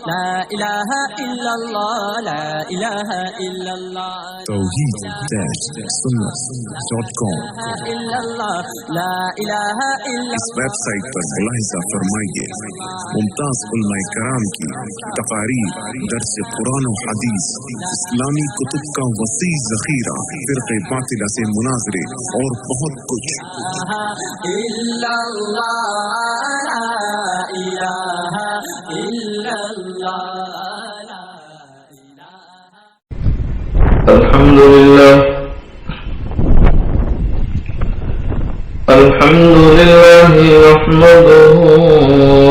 لا الہ الا اللہ لا الہ الا اللہ توحید-sunnah.com لا الہ الا اس ویب سائٹ پر ملاحظہ فرمائیے ممتاز علماء کرام کی تقاریر، درس قرآن و حدیث، اسلامی کتب کا وسیع ذخیرہ، فرقے باطلہ سے مناظرے اور بہت کچھ۔ الا اللہ لا الہ الا اللہ۔ الحمد لله نحمده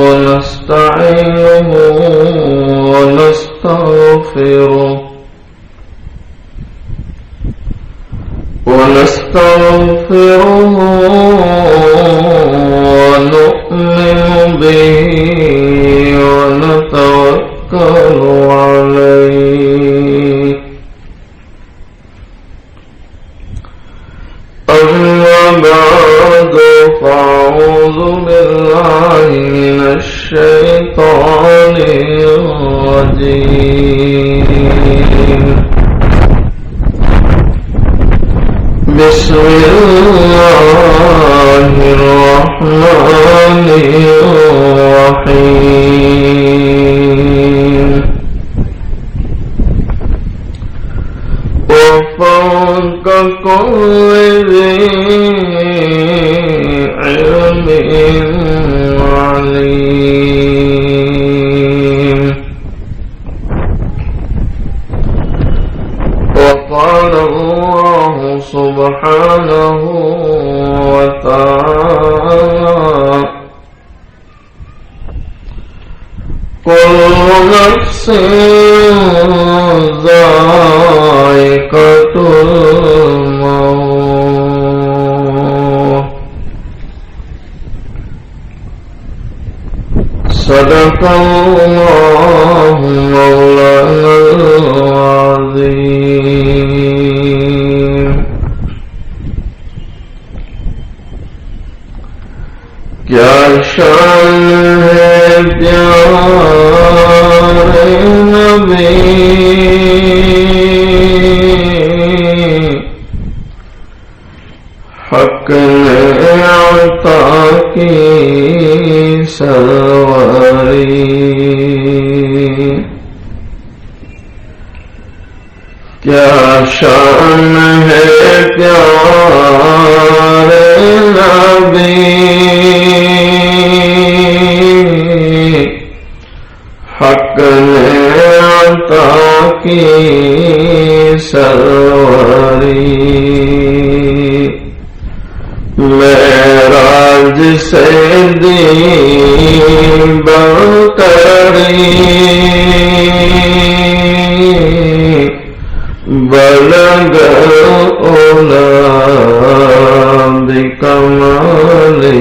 ونستعينه ونستغفره ونؤمن به ونتوكل عليه. أما بعد فأعوذ بالله من الشيطان الرجيم. بسم الله الرحمن الرحيم. وفوق كل ذي علم عليم. وقال الله سبحانه وتعالى: كل نفس ذائقة الموت. صدق الله مولانا العظيم. کیا شان ہے پیارے نبی، حق نے عطا کی سروری. کیا شان ہے پیارے نبی، حق نے عطا کی سروری. معراج سے دین برتری، بلغ اولا بکمالہ.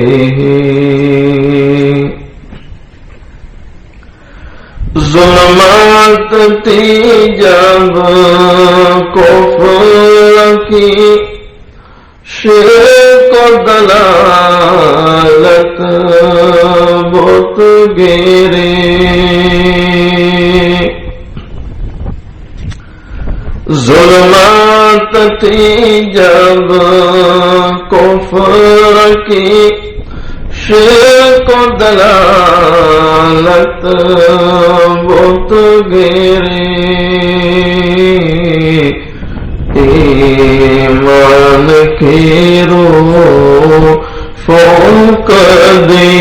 ظلمات تھی جب کفر کی، شرک و دلالت بت گیری. ظلمات تھی جب کفر کی، شرک و دلالت بت گیری. ایمان کی روح فوق دی،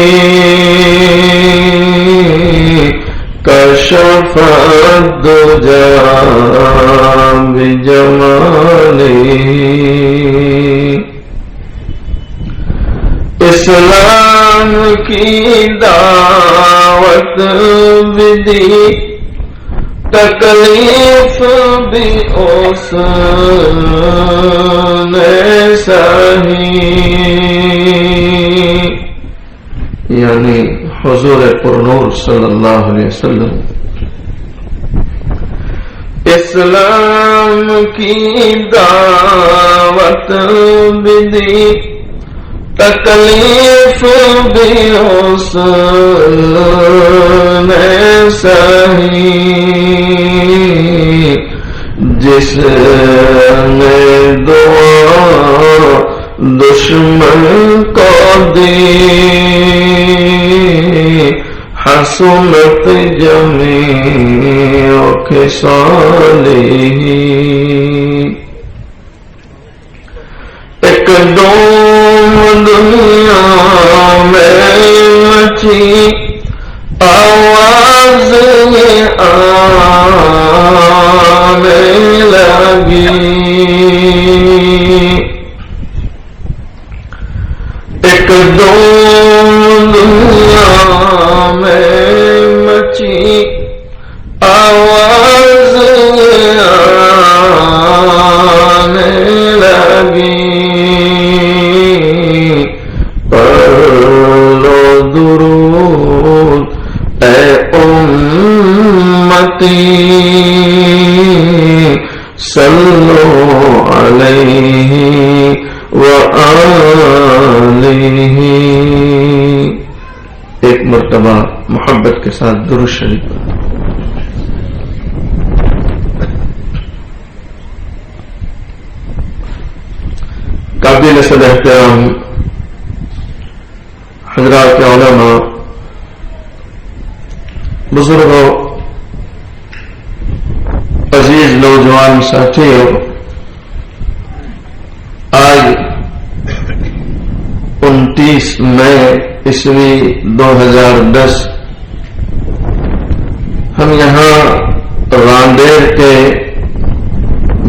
کشف الدجى بجمالہ. اسلام کی دعوت بھی دی، تکلیف بھی اس نے سہی. یعنی حضور پرنور صلی اللہ علیہ وسلم اسلام کی دعوت بھی دی، تکلیف بھی اس نے سہی جس نے دعا دشمن کو دی حسنت جمیع خصالہ ایک دوم دنیا میں مچی آواز آنے لگی ایک دوم دنیا میں مچی آواز آنے لگی پڑھو درود اے امتی صلو علیہ وآلہ. ایک مرتبہ محبت کے ساتھ درود شریف پڑھو. قابل صد احترام حضرات علماء، بزرگوں، عزیز نوجوان ساتھیوں، آج 29 مئی عیسوی 2010 ہم یہاں راندیر کے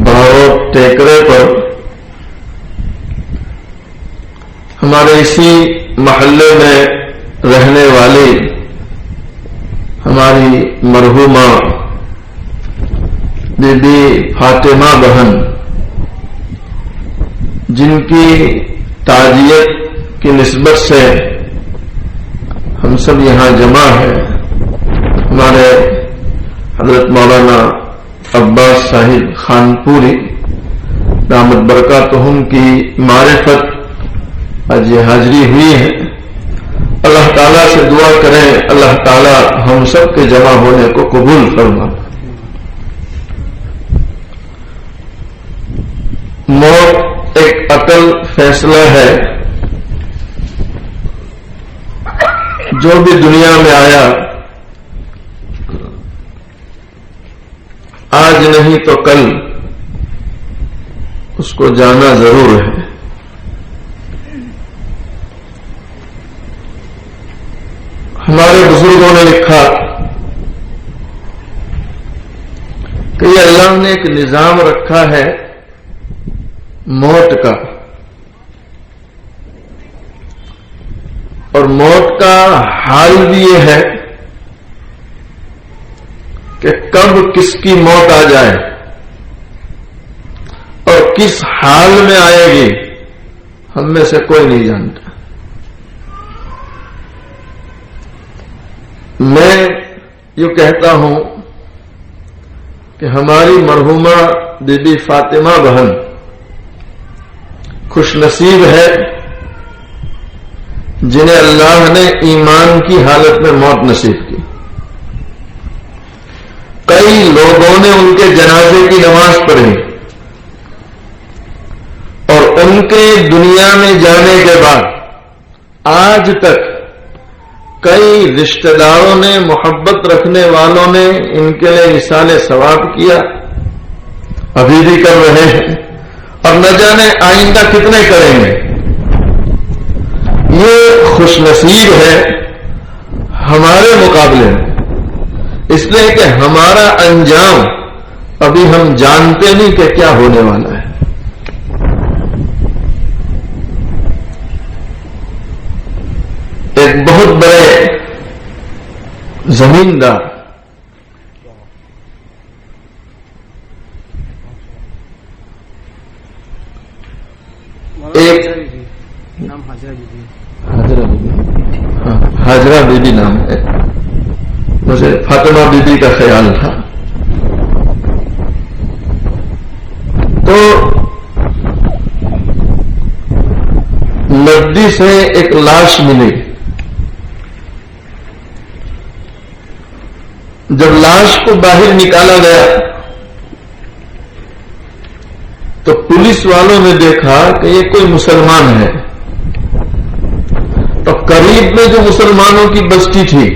بھاوت ٹیکرے پر ہمارے اسی محلے میں رہنے والی ہماری مرحومہ بی بی فاطمہ بہن، جن کی تعزیت کی نسبت سے ہم سب یہاں جمع ہیں، ہمارے حضرت مولانا عباس صاحب خانپوری دامت برکاتہم کی معرفت آج یہ حاضری ہوئی ہے. اللہ تعالیٰ سے دعا کریں اللہ تعالیٰ ہم سب کے جمع ہونے کو قبول فرما. موت ایک عقل فیصلہ ہے. جو بھی دنیا میں آیا آج نہیں تو کل اس کو جانا ضرور ہے. ہمارے بزرگوں نے لکھا کہ یہ اللہ نے ایک نظام رکھا ہے موت کا، اور موت کا حال بھی یہ ہے کہ کب کس کی موت آ جائے اور کس حال میں آئے گی ہم میں سے کوئی نہیں جانتا. میں یوں کہتا ہوں کہ ہماری مرحومہ بی بی فاطمہ بہن خوش نصیب ہے جنہیں اللہ نے ایمان کی حالت میں موت نصیب کی. کئی لوگوں نے ان کے جنازے کی نماز پڑھی اور ان کے دنیا میں جانے کے بعد آج تک کئی رشتہ داروں نے، محبت رکھنے والوں نے ان کے لیے ایصال ثواب کیا، ابھی بھی کر رہے ہیں اور نہ جانے آئندہ کتنے کریں گے. یہ خوش نصیب ہے ہمارے مقابلے میں، اس لیے کہ ہمارا انجام ابھی ہم جانتے نہیں کہ کیا ہونے والا ہے. ایک بہت بڑے زمیندار ایک نام حاجرہ بی بی، حاجرہ بی بی نام ہے، مجھے فاطمہ بی بی کا خیال تھا. تو ندی سے ایک لاش ملی. جب لاش کو باہر نکالا گیا تو پولیس والوں نے دیکھا کہ یہ کوئی مسلمان ہے. تو قریب میں جو مسلمانوں کی بستی تھی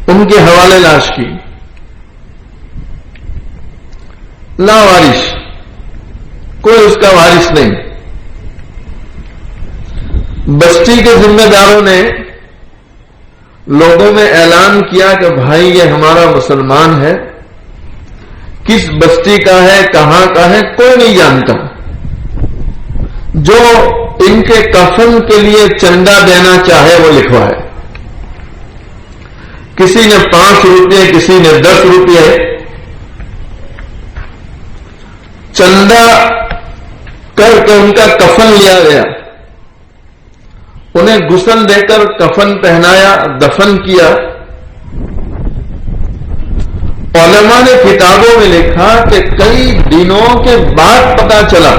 ان کے حوالے لاش کی. لاوارث، کوئی اس کا وارث نہیں. بستی کے ذمہ داروں نے لوگوں میں اعلان کیا کہ بھائی یہ ہمارا مسلمان ہے، کس بستی کا ہے، کہاں کا ہے، کوئی نہیں جانتا. جو ان کے کفن کے لیے چندہ دینا چاہے وہ لکھوائے. کسی نے 5 روپے، کسی نے 10 روپے چندہ کر کے ان کا کفن لیا گیا. انہیں غسل دے کر کفن پہنایا، دفن کیا. علماء نے کتابوں میں لکھا کہ کئی دنوں کے بعد پتا چلا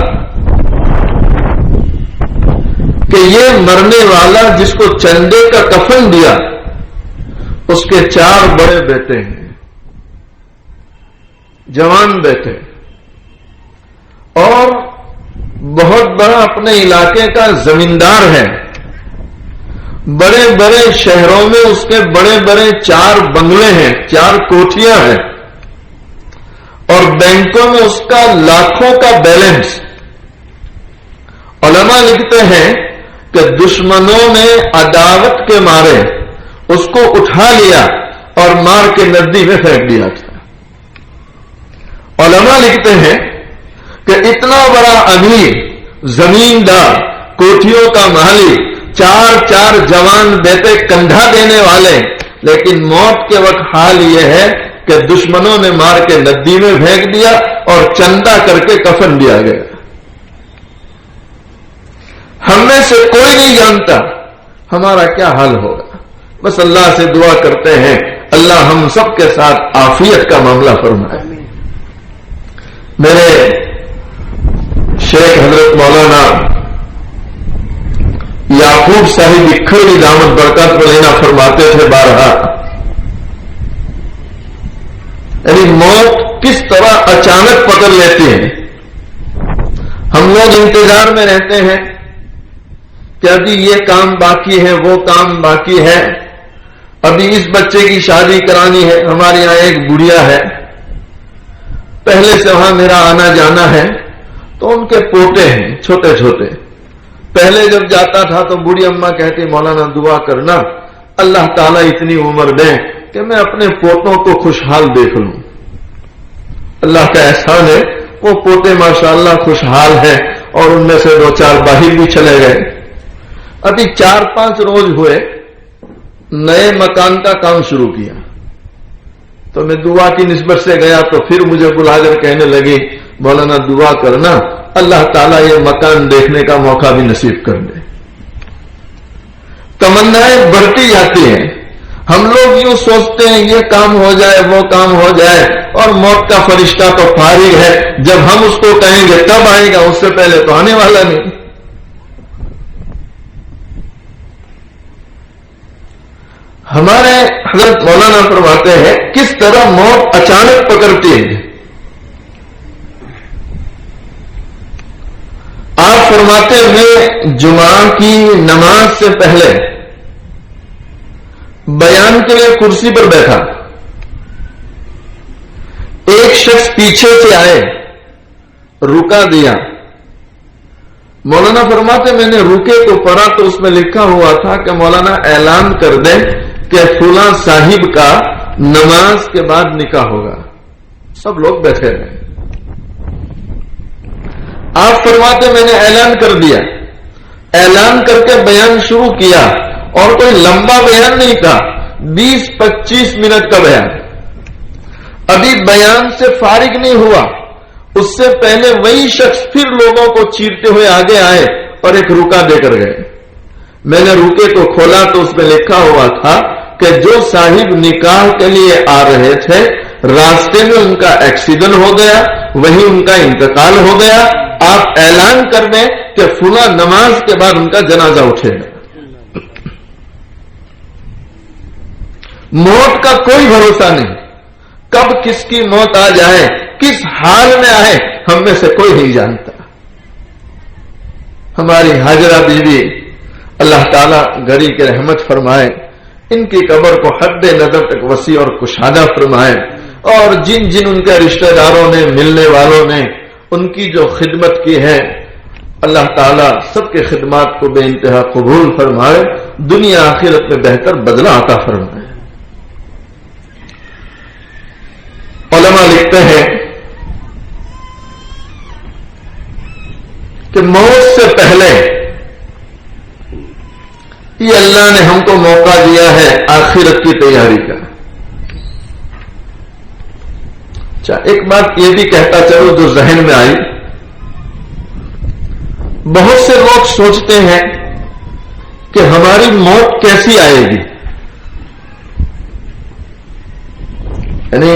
کہ یہ مرنے والا جس کو چندے کا کفن دیا اس کے 4 بڑے بیٹے ہیں، جوان بیٹے، اور بہت بڑا اپنے علاقے کا زمیندار ہے. بڑے بڑے شہروں میں اس کے بڑے بڑے 4 بنگلے ہیں، 4 کوٹھیاں ہیں، اور بینکوں میں اس کا لاکھوں کا بیلنس. علماء لکھتے ہیں کہ دشمنوں نے عداوت کے مارے اس کو اٹھا لیا اور مار کے ندی میں پھینک دیا تھا. علماء لکھتے ہیں کہ اتنا بڑا امیر، زمیندار، کوٹھیوں کا مالک، 4 جوان بیٹے کندھا دینے والے، لیکن موت کے وقت حال یہ ہے کہ دشمنوں نے مار کے ندی میں پھینک دیا اور چندہ کر کے کفن دیا گیا. ہم میں سے کوئی نہیں جانتا ہمارا کیا حال ہوگا. بس اللہ سے دعا کرتے ہیں اللہ ہم سب کے ساتھ عافیت کا معاملہ فرمائے. میرے شیخ حضرت مولانا یعقوب صاحب اکھڑی دامت برکات ملینا فرماتے تھے بارہا، یعنی موت کس طرح اچانک پکڑ لیتی ہے. ہم لوگ انتظار میں رہتے ہیں کہ ابھی یہ کام باقی ہے، وہ کام باقی ہے، ابھی اس بچے کی شادی کرانی ہے. ہمارے یہاں ایک بڑھیا ہے، پہلے سے وہاں میرا آنا جانا ہے، تو ان کے پوتے ہیں چھوٹے چھوٹے. پہلے جب جاتا تھا تو بوڑھی اماں کہتی مولانا دعا کرنا اللہ تعالیٰ اتنی عمر دے کہ میں اپنے پوتوں کو خوشحال دیکھ لوں. اللہ کا احسان ہے وہ پوتے ماشاءاللہ خوشحال ہیں اور ان میں سے 2-4 باہر بھی چلے گئے. ابھی 4-5 روز ہوئے نئے مکان کا کام شروع کیا، تو میں دعا کی نسبت سے گیا تو پھر مجھے بلا کر کہنے لگی مولانا دعا کرنا اللہ تعالیٰ یہ مکان دیکھنے کا موقع بھی نصیب کر دے. تمنائیں بڑھتی جاتی ہیں. ہم لوگ یوں سوچتے ہیں یہ کام ہو جائے، وہ کام ہو جائے، اور موت کا فرشتہ تو فارغ ہے، جب ہم اس کو کہیں گے تب آئے گا، اس سے پہلے تو آنے والا نہیں. ہمارے حضرت مولانا فرماتے ہیں کس طرح موت اچانک پکڑتی ہے. آپ فرماتے ہوئے جمعہ کی نماز سے پہلے بیان کے لیے کرسی پر بیٹھا، ایک شخص پیچھے سے آئے، رکا دیا. مولانا فرماتے میں نے رکے تو پڑھا تو اس میں لکھا ہوا تھا کہ مولانا اعلان کر دیں کہ فلاں صاحب کا نماز کے بعد نکاح ہوگا. سب لوگ بیٹھے رہے. آپ فرماتے میں نے اعلان کر دیا، اعلان کر کے بیان شروع کیا، اور کوئی لمبا بیان نہیں تھا، 20-25 منٹ کا بیان. ابھی بیان سے فارغ نہیں ہوا، اس سے پہلے وہی شخص پھر لوگوں کو چیرتے ہوئے آگے آئے اور ایک رکا دے کر گئے. میں نے رکے کو کھولا تو اس میں لکھا ہوا تھا کہ جو صاحب نکاح کے لیے آ رہے تھے راستے میں ان کا ایکسیڈنٹ ہو گیا، وہیں ان کا انتقال ہو گیا. آپ اعلان کر دیں کہ فلاں نماز کے بعد ان کا جنازہ اٹھے گا. موت کا کوئی بھروسہ نہیں، کب کس کی موت آ جائے، کس حال میں آئے، ہم میں سے کوئی نہیں جانتا. ہماری حاجرہ بیوی اللہ تعالیٰ گھڑی کے رحمت فرمائے، ان کی قبر کو حد نظر تک وسیع اور کشادہ فرمائے، اور جن جن ان کے رشتہ داروں نے، ملنے والوں نے ان کی جو خدمت کی ہے، اللہ تعالیٰ سب کے خدمات کو بے انتہا قبول فرمائے، دنیا آخرت میں بہتر بدلہ عطا فرمائے. علماء لکھتے ہیں کہ موت سے پہلے یہ اللہ نے ہم کو موقع دیا ہے آخرت کی تیاری کا. اچھا، ایک بات یہ بھی کہتا چلو جو ذہن میں آئی. بہت سے لوگ سوچتے ہیں کہ ہماری موت کیسی آئے گی. یعنی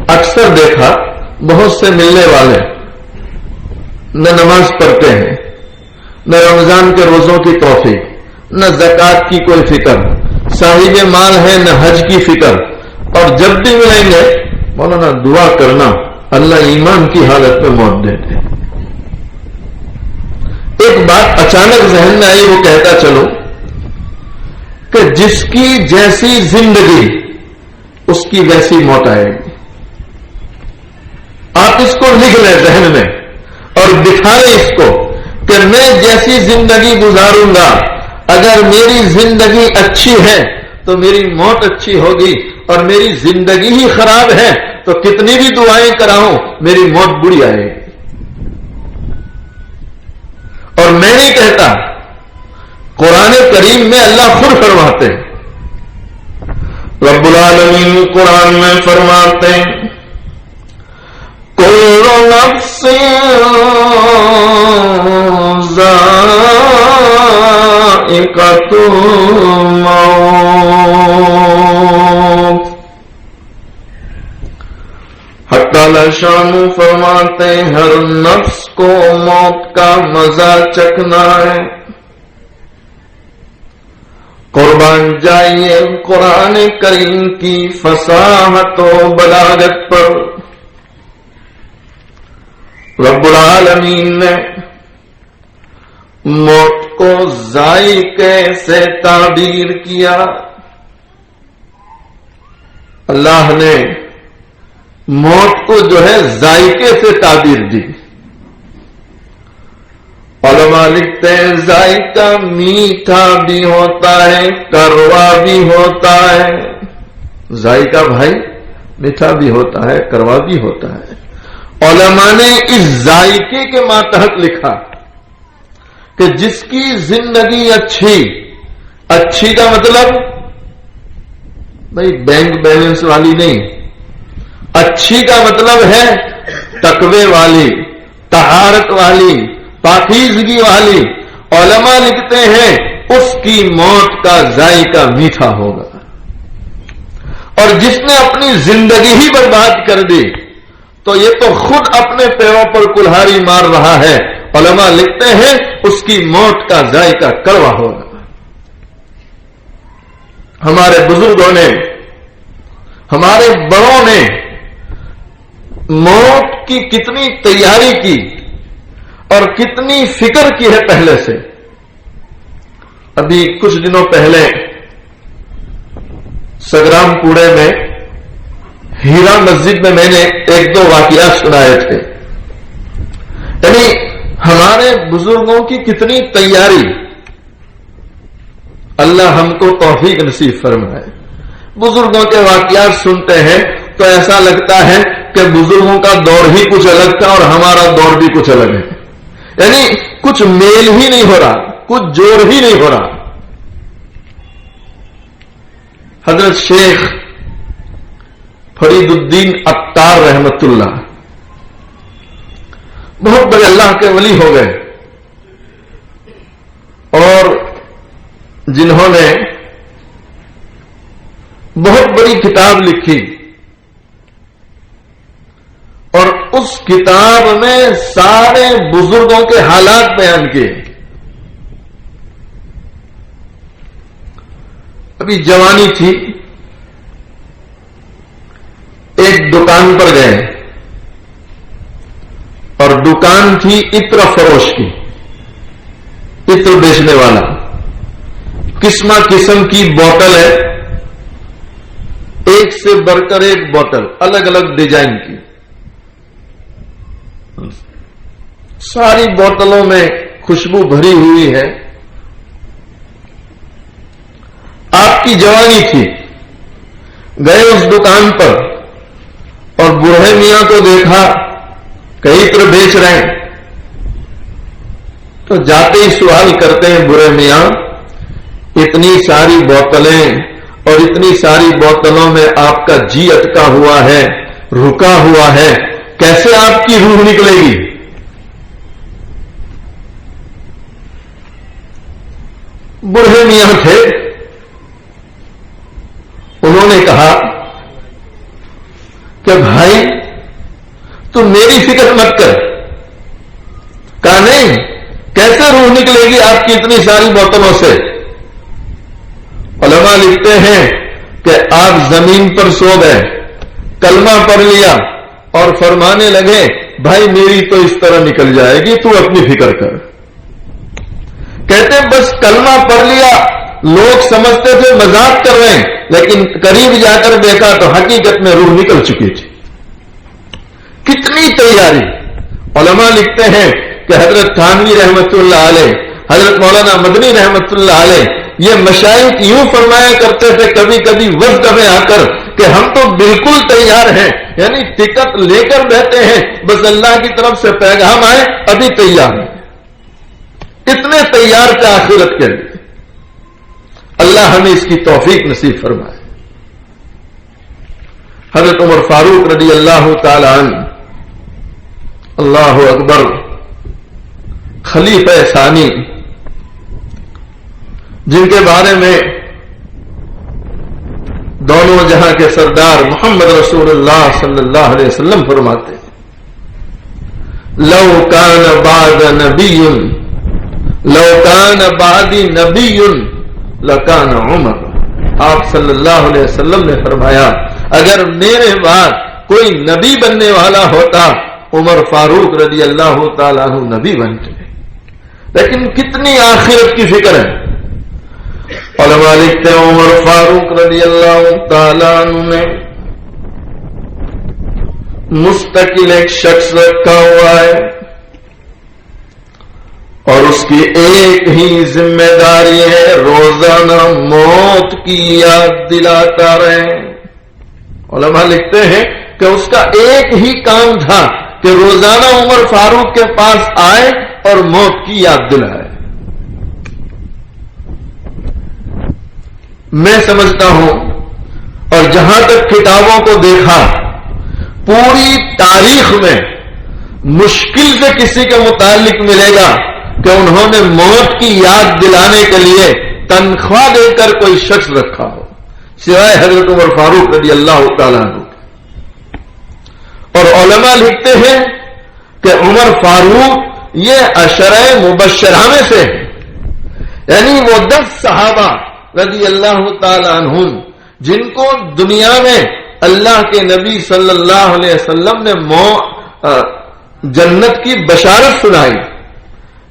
اکثر دیکھا بہت سے ملنے والے نہ نماز پڑھتے ہیں، نہ رمضان کے روزوں کی توفیق، نہ زکوٰۃ کی کوئی فکر، صاحب مال ہے نہ حج کی فکر، اور جب بھی ملیں گے مولانا دعا کرنا اللہ ایمان کی حالت میں موت دے دے. ایک بات اچانک ذہن میں آئی، وہ کہتا چلو کہ جس کی جیسی زندگی اس کی ویسی موت آئے گی. آپ اس کو لکھ لیں ذہن میں اور دکھا لیں اس کو کہ میں جیسی زندگی گزاروں گا، اگر میری زندگی اچھی ہے تو میری موت اچھی ہوگی، اور میری زندگی ہی خراب ہے تو کتنی بھی دعائیں کراؤں میری موت بری آئے گی. اور میں نہیں کہتا، قرآن کریم میں اللہ خود فرماتے ہیں. رب العالمین قرآن میں فرماتے ہیں کل نفس ذائقۃ الموت. حق تعالی شان فرماتے ہیں ہر نفس کو موت کا مزہ چکھنا ہے. قربان جائیے قرآن کریم کی فصاحت و بلاغت پر. رب العالمین نے موت کو ذائقے سے تعبیر کیا. اللہ نے موت کو جو ہے ذائقے سے تعبیر دی. علماء لکھتے ہیں ذائقہ میٹھا بھی ہوتا ہے، کروا بھی ہوتا ہے. ذائقہ بھائی میٹھا بھی ہوتا ہے، کروا بھی ہوتا ہے. علماء نے اس ذائقے کے ماتحت لکھا کہ جس کی زندگی اچھی کا مطلب بھائی بینک بیلنس والی نہیں، اچھی کا مطلب ہے تقوی والی، طہارت والی، پاکیزگی والی. علماء لکھتے ہیں اس کی موت کا ذائقہ میٹھا ہوگا. اور جس نے اپنی زندگی ہی برباد کر دی تو یہ تو خود اپنے پیروں پر کلہاڑی مار رہا ہے. علماء لکھتے ہیں اس کی موت کا ذائقہ کڑوا ہوگا. ہمارے بزرگوں نے، ہمارے بڑوں نے موت کی کتنی تیاری کی اور کتنی فکر کی ہے پہلے سے. ابھی کچھ دنوں پہلے سگرام پوڑے میں ہیرا مسجد میں نے ایک دو واقعات سنائے تھے. یعنی ہمارے بزرگوں کی کتنی تیاری. اللہ ہم کو توفیق نصیب فرمائے. بزرگوں کے واقعات سنتے ہیں تو ایسا لگتا ہے کہ بزرگوں کا دور ہی کچھ الگ تھا اور ہمارا دور بھی کچھ الگ ہے. یعنی کچھ میل ہی نہیں ہو رہا، کچھ جوڑ ہی نہیں ہو رہا. حضرت شیخ فرید الدین عطار رحمت اللہ بہت بڑے اللہ کے ولی ہو گئے، اور جنہوں نے بہت بڑی کتاب لکھی اور اس کتاب میں سارے بزرگوں کے حالات بیان کیے. ابھی جوانی تھی، ایک دکان پر گئے اور دکان تھی عطر فروش کی، عطر بیچنے والا. قسم قسم کی بوتل ہے، ایک سے بڑھ کر ایک بوتل، الگ الگ ڈیزائن کی. ساری بوتلوں میں خوشبو بھری ہوئی ہے. آپ کی جوانی تھی، گئے اس دکان پر اور بوڑھے میاں کو دیکھا کہ عطر بیچ رہے ہیں. تو جاتے ہی سوال کرتے ہیں بوڑھے میاں، اتنی ساری بوتلیں اور اتنی ساری بوتلوں میں آپ کا جی اٹکا ہوا ہے، رکا ہوا ہے، کیسے آپ کی روح نکلے گی؟ بوڑھے میاں تھے، انہوں نے کہا کہ بھائی تو میری فکر مت کر. کہا نہیں، کیسے روح نکلے گی آپ کی اتنی ساری بوتلوں سے؟ علماء لکھتے ہیں کہ آپ زمین پر سو گئے، کلمہ پڑھ لیا اور فرمانے لگے بھائی میری تو اس طرح نکل جائے گی، تو اپنی فکر کر. کہتے بس کلمہ پڑھ لیا، لوگ سمجھتے تھے مذاق کر رہے ہیں، لیکن قریب جا کر دیکھا تو حقیقت میں روح نکل چکی تھی. کتنی تیاری! علماء لکھتے ہیں کہ حضرت تھانوی رحمت اللہ علیہ، حضرت مولانا مدنی رحمت اللہ علیہ، یہ مشائخ یوں فرمایا کرتے تھے کبھی کبھی وفد میں آ کر کہ ہم تو بالکل تیار ہیں، یعنی ٹکٹ لے کر بیٹھے ہیں، بس اللہ کی طرف سے پیغام آئے ابھی تیار ہیں. اتنے تیار تھے آخرت کے لیے. اللہ ہمیں اس کی توفیق نصیب فرمائے. حضرت عمر فاروق رضی اللہ تعالی عنہ، اللہ اکبر، خلیفہ ثانی، جن کے بارے میں دونوں جہاں کے سردار محمد رسول اللہ صلی اللہ علیہ وسلم فرماتے ہیں لو کان بعدی نبی لکان عمر. آپ صلی اللہ علیہ وسلم نے فرمایا اگر میرے بعد کوئی نبی بننے والا ہوتا عمر فاروق رضی اللہ تعالیٰ عنہ نبی بنتے. لیکن کتنی آخرت کی فکر ہے. علماء لکھتے ہیں عمر فاروق رضی اللہ تعالیٰ عنہ نے مستقل ایک شخص رکھا ہوا ہے اور اس کی ایک ہی ذمہ داری ہے روزانہ موت کی یاد دلاتا رہے. علماء لکھتے ہیں کہ اس کا ایک ہی کام تھا کہ روزانہ عمر فاروق کے پاس آئے اور موت کی یاد دلائے. میں سمجھتا ہوں اور جہاں تک کتابوں کو دیکھا پوری تاریخ میں مشکل سے کسی کے متعلق ملے گا کہ انہوں نے موت کی یاد دلانے کے لیے تنخواہ دے کر کوئی شخص رکھا ہو سوائے حضرت عمر فاروق رضی اللہ تعالیٰ عنہ. اور علماء لکھتے ہیں کہ عمر فاروق یہ عشرہ مبشرہ میں سے ہے، یعنی وہ 10 صحابہ رضی اللہ تعالیٰ عنہم جن کو دنیا میں اللہ کے نبی صلی اللہ علیہ وسلم نے جنت کی بشارت سنائی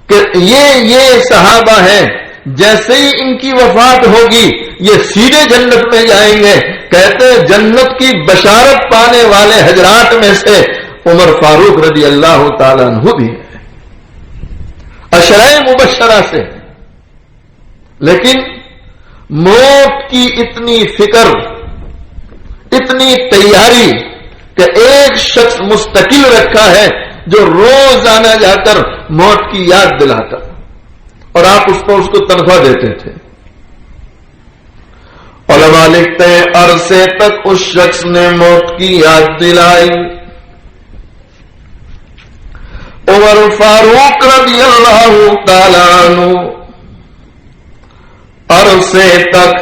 کہ یہ صحابہ ہیں، جیسے ہی ان کی وفات ہوگی یہ سیدھے جنت میں جائیں گے. کہتے جنت کی بشارت پانے والے حضرات میں سے عمر فاروق رضی اللہ تعالیٰ عنہ بھی ہے، عشرہ مبشرہ سے. لیکن موت کی اتنی فکر، اتنی تیاری کہ ایک شخص مستقل رکھا ہے جو روزانہ جا کر موت کی یاد دلاتا اور آپ اس کو تنخواہ دیتے تھے. علماء لکھتے ہیں عرصے تک اس شخص نے موت کی یاد دلائی. عمر فاروق رضی اللہ تعالیٰ عنہ عرصے تک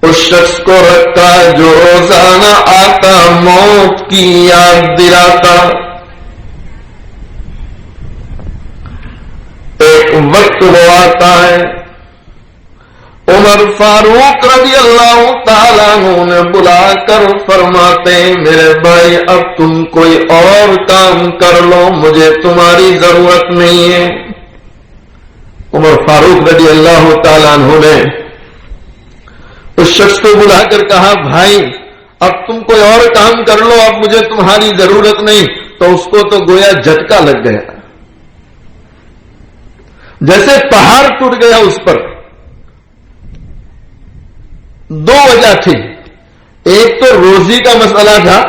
اس شخص کو رکھتا جو روزانہ آتا موت کی یاد دلاتا. ایک وقت وہ آتا ہے عمر فاروق رضی اللہ تعالیٰ عنہ نے بلا کر فرماتے ہیں میرے بھائی اب تم کوئی اور کام کر لو مجھے تمہاری ضرورت نہیں ہے. عمر فاروق رضی اللہ تعالیٰ عنہ نے اس شخص کو بلا کر کہا بھائی اب تم کوئی اور کام کر لو اب مجھے تمہاری ضرورت نہیں. تو اس کو تو گویا جھٹکا لگ گیا جیسے پہاڑ ٹوٹ گیا اس پر. دو وجہ تھی. ایک تو روزی کا مسئلہ تھا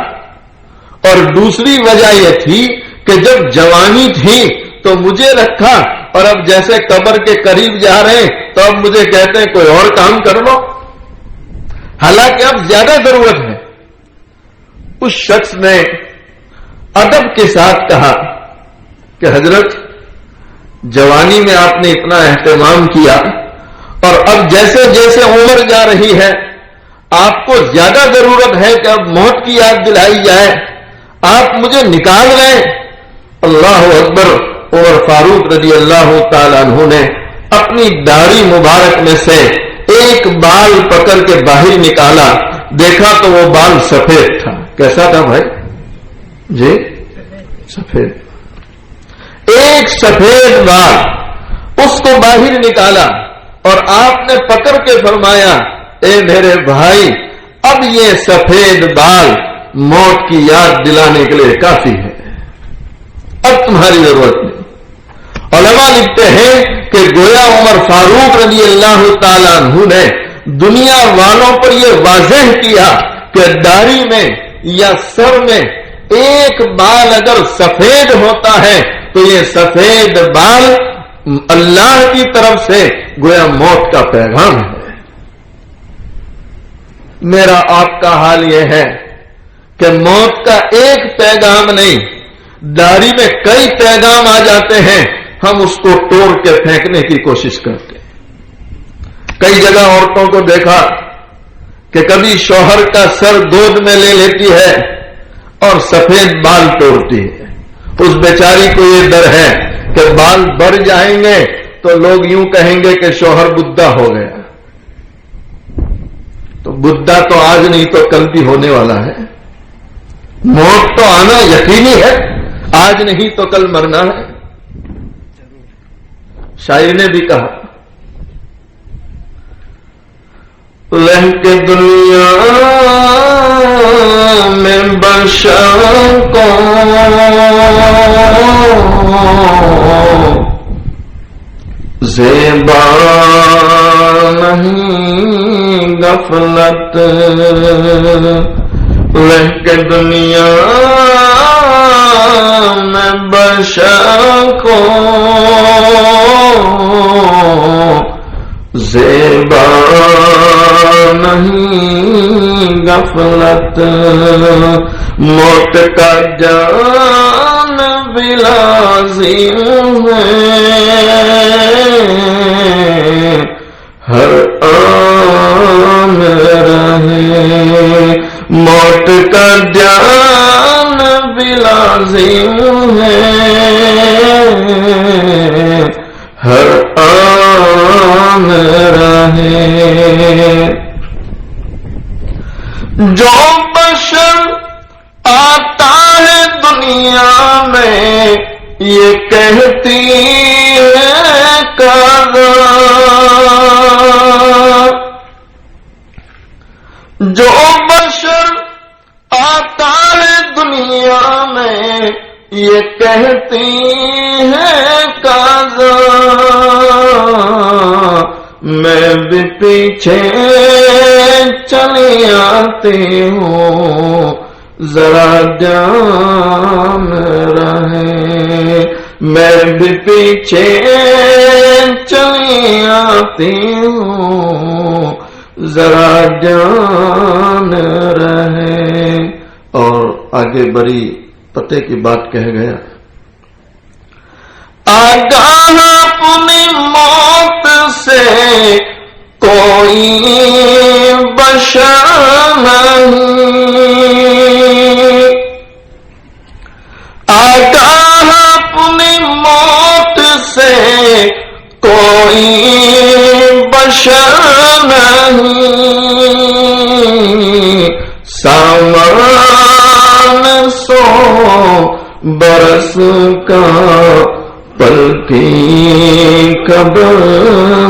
اور دوسری وجہ یہ تھی کہ جب جوانی تھی تو مجھے رکھا اور اب جیسے قبر کے قریب جا رہے ہیں تو اب مجھے کہتے ہیں کوئی اور کام کر لو حالانکہ اب زیادہ ضرورت ہے. اس شخص نے ادب کے ساتھ کہا کہ حضرت جوانی میں آپ نے اتنا اہتمام کیا اور اب جیسے جیسے عمر جا رہی ہے آپ کو زیادہ ضرورت ہے کہ اب موت کی یاد دلائی جائے آپ مجھے نکال رہے ہیں. اللہ اکبر. عمر فاروق رضی اللہ تعالیٰ عنہ نے اپنی داڑھی مبارک میں سے ایک بال پکڑ کے باہر نکالا. دیکھا تو وہ بال سفید تھا. کیسا تھا بھائی جی؟ سفید. ایک سفید بال اس کو باہر نکالا اور آپ نے پکڑ کے فرمایا اے میرے بھائی اب یہ سفید بال موت کی یاد دلانے کے لیے کافی ہے اب تمہاری ضرورت نہیں. علماء لکھتے ہیں کہ گویا عمر فاروق رضی اللہ تعالیٰ عنہ نے دنیا والوں پر یہ واضح کیا کہ داڑھی میں یا سر میں ایک بال اگر سفید ہوتا ہے تو یہ سفید بال اللہ کی طرف سے گویا موت کا پیغام ہے. میرا آپ کا حال یہ ہے کہ موت کا ایک پیغام نہیں داڑھی میں کئی پیغام آ جاتے ہیں ہم اس کو توڑ کے پھینکنے کی کوشش کرتے ہیں. کئی جگہ عورتوں کو دیکھا کہ کبھی شوہر کا سر گود میں لے لیتی ہے اور سفید بال توڑتی ہے. اس بیچاری کو یہ ڈر ہے کہ بال بڑھ جائیں گے تو لوگ یوں کہیں گے کہ شوہر بدھا ہو گیا. تو بدھا تو آج نہیں تو کل بھی ہونے والا ہے. موت تو آنا یقینی ہے آج نہیں تو کل مرنا ہے. شاعر نے بھی کہا رہ کے دنیا میں بشر کو زیبا نہیں غفلت رہ کے دنیا میں بشر کو زیبا نہیں غفلت موت کا جان بھی لازم ہے ہر آن رہے موت کا جان بھی لازم ہے ہر آن رہے جو بشر آتا ہے دنیا میں یہ کہتی ہے کذا جو بشر آتا ہے دنیا میں یہ کہتی ہے کذا میں بھی پیچھے چلی آتی ہوں ذرا جان رہے میں بھی پیچھے چلی آتی ہوں ذرا جان رہے. اور آگے بڑی پتے کی بات کہہ گیا آگاہ اپنی موت سے کوئی بشر نہیں، آگاہ اپنی موت سے کوئی بشر نہیں، سامان 100 برس کا پل کی قبر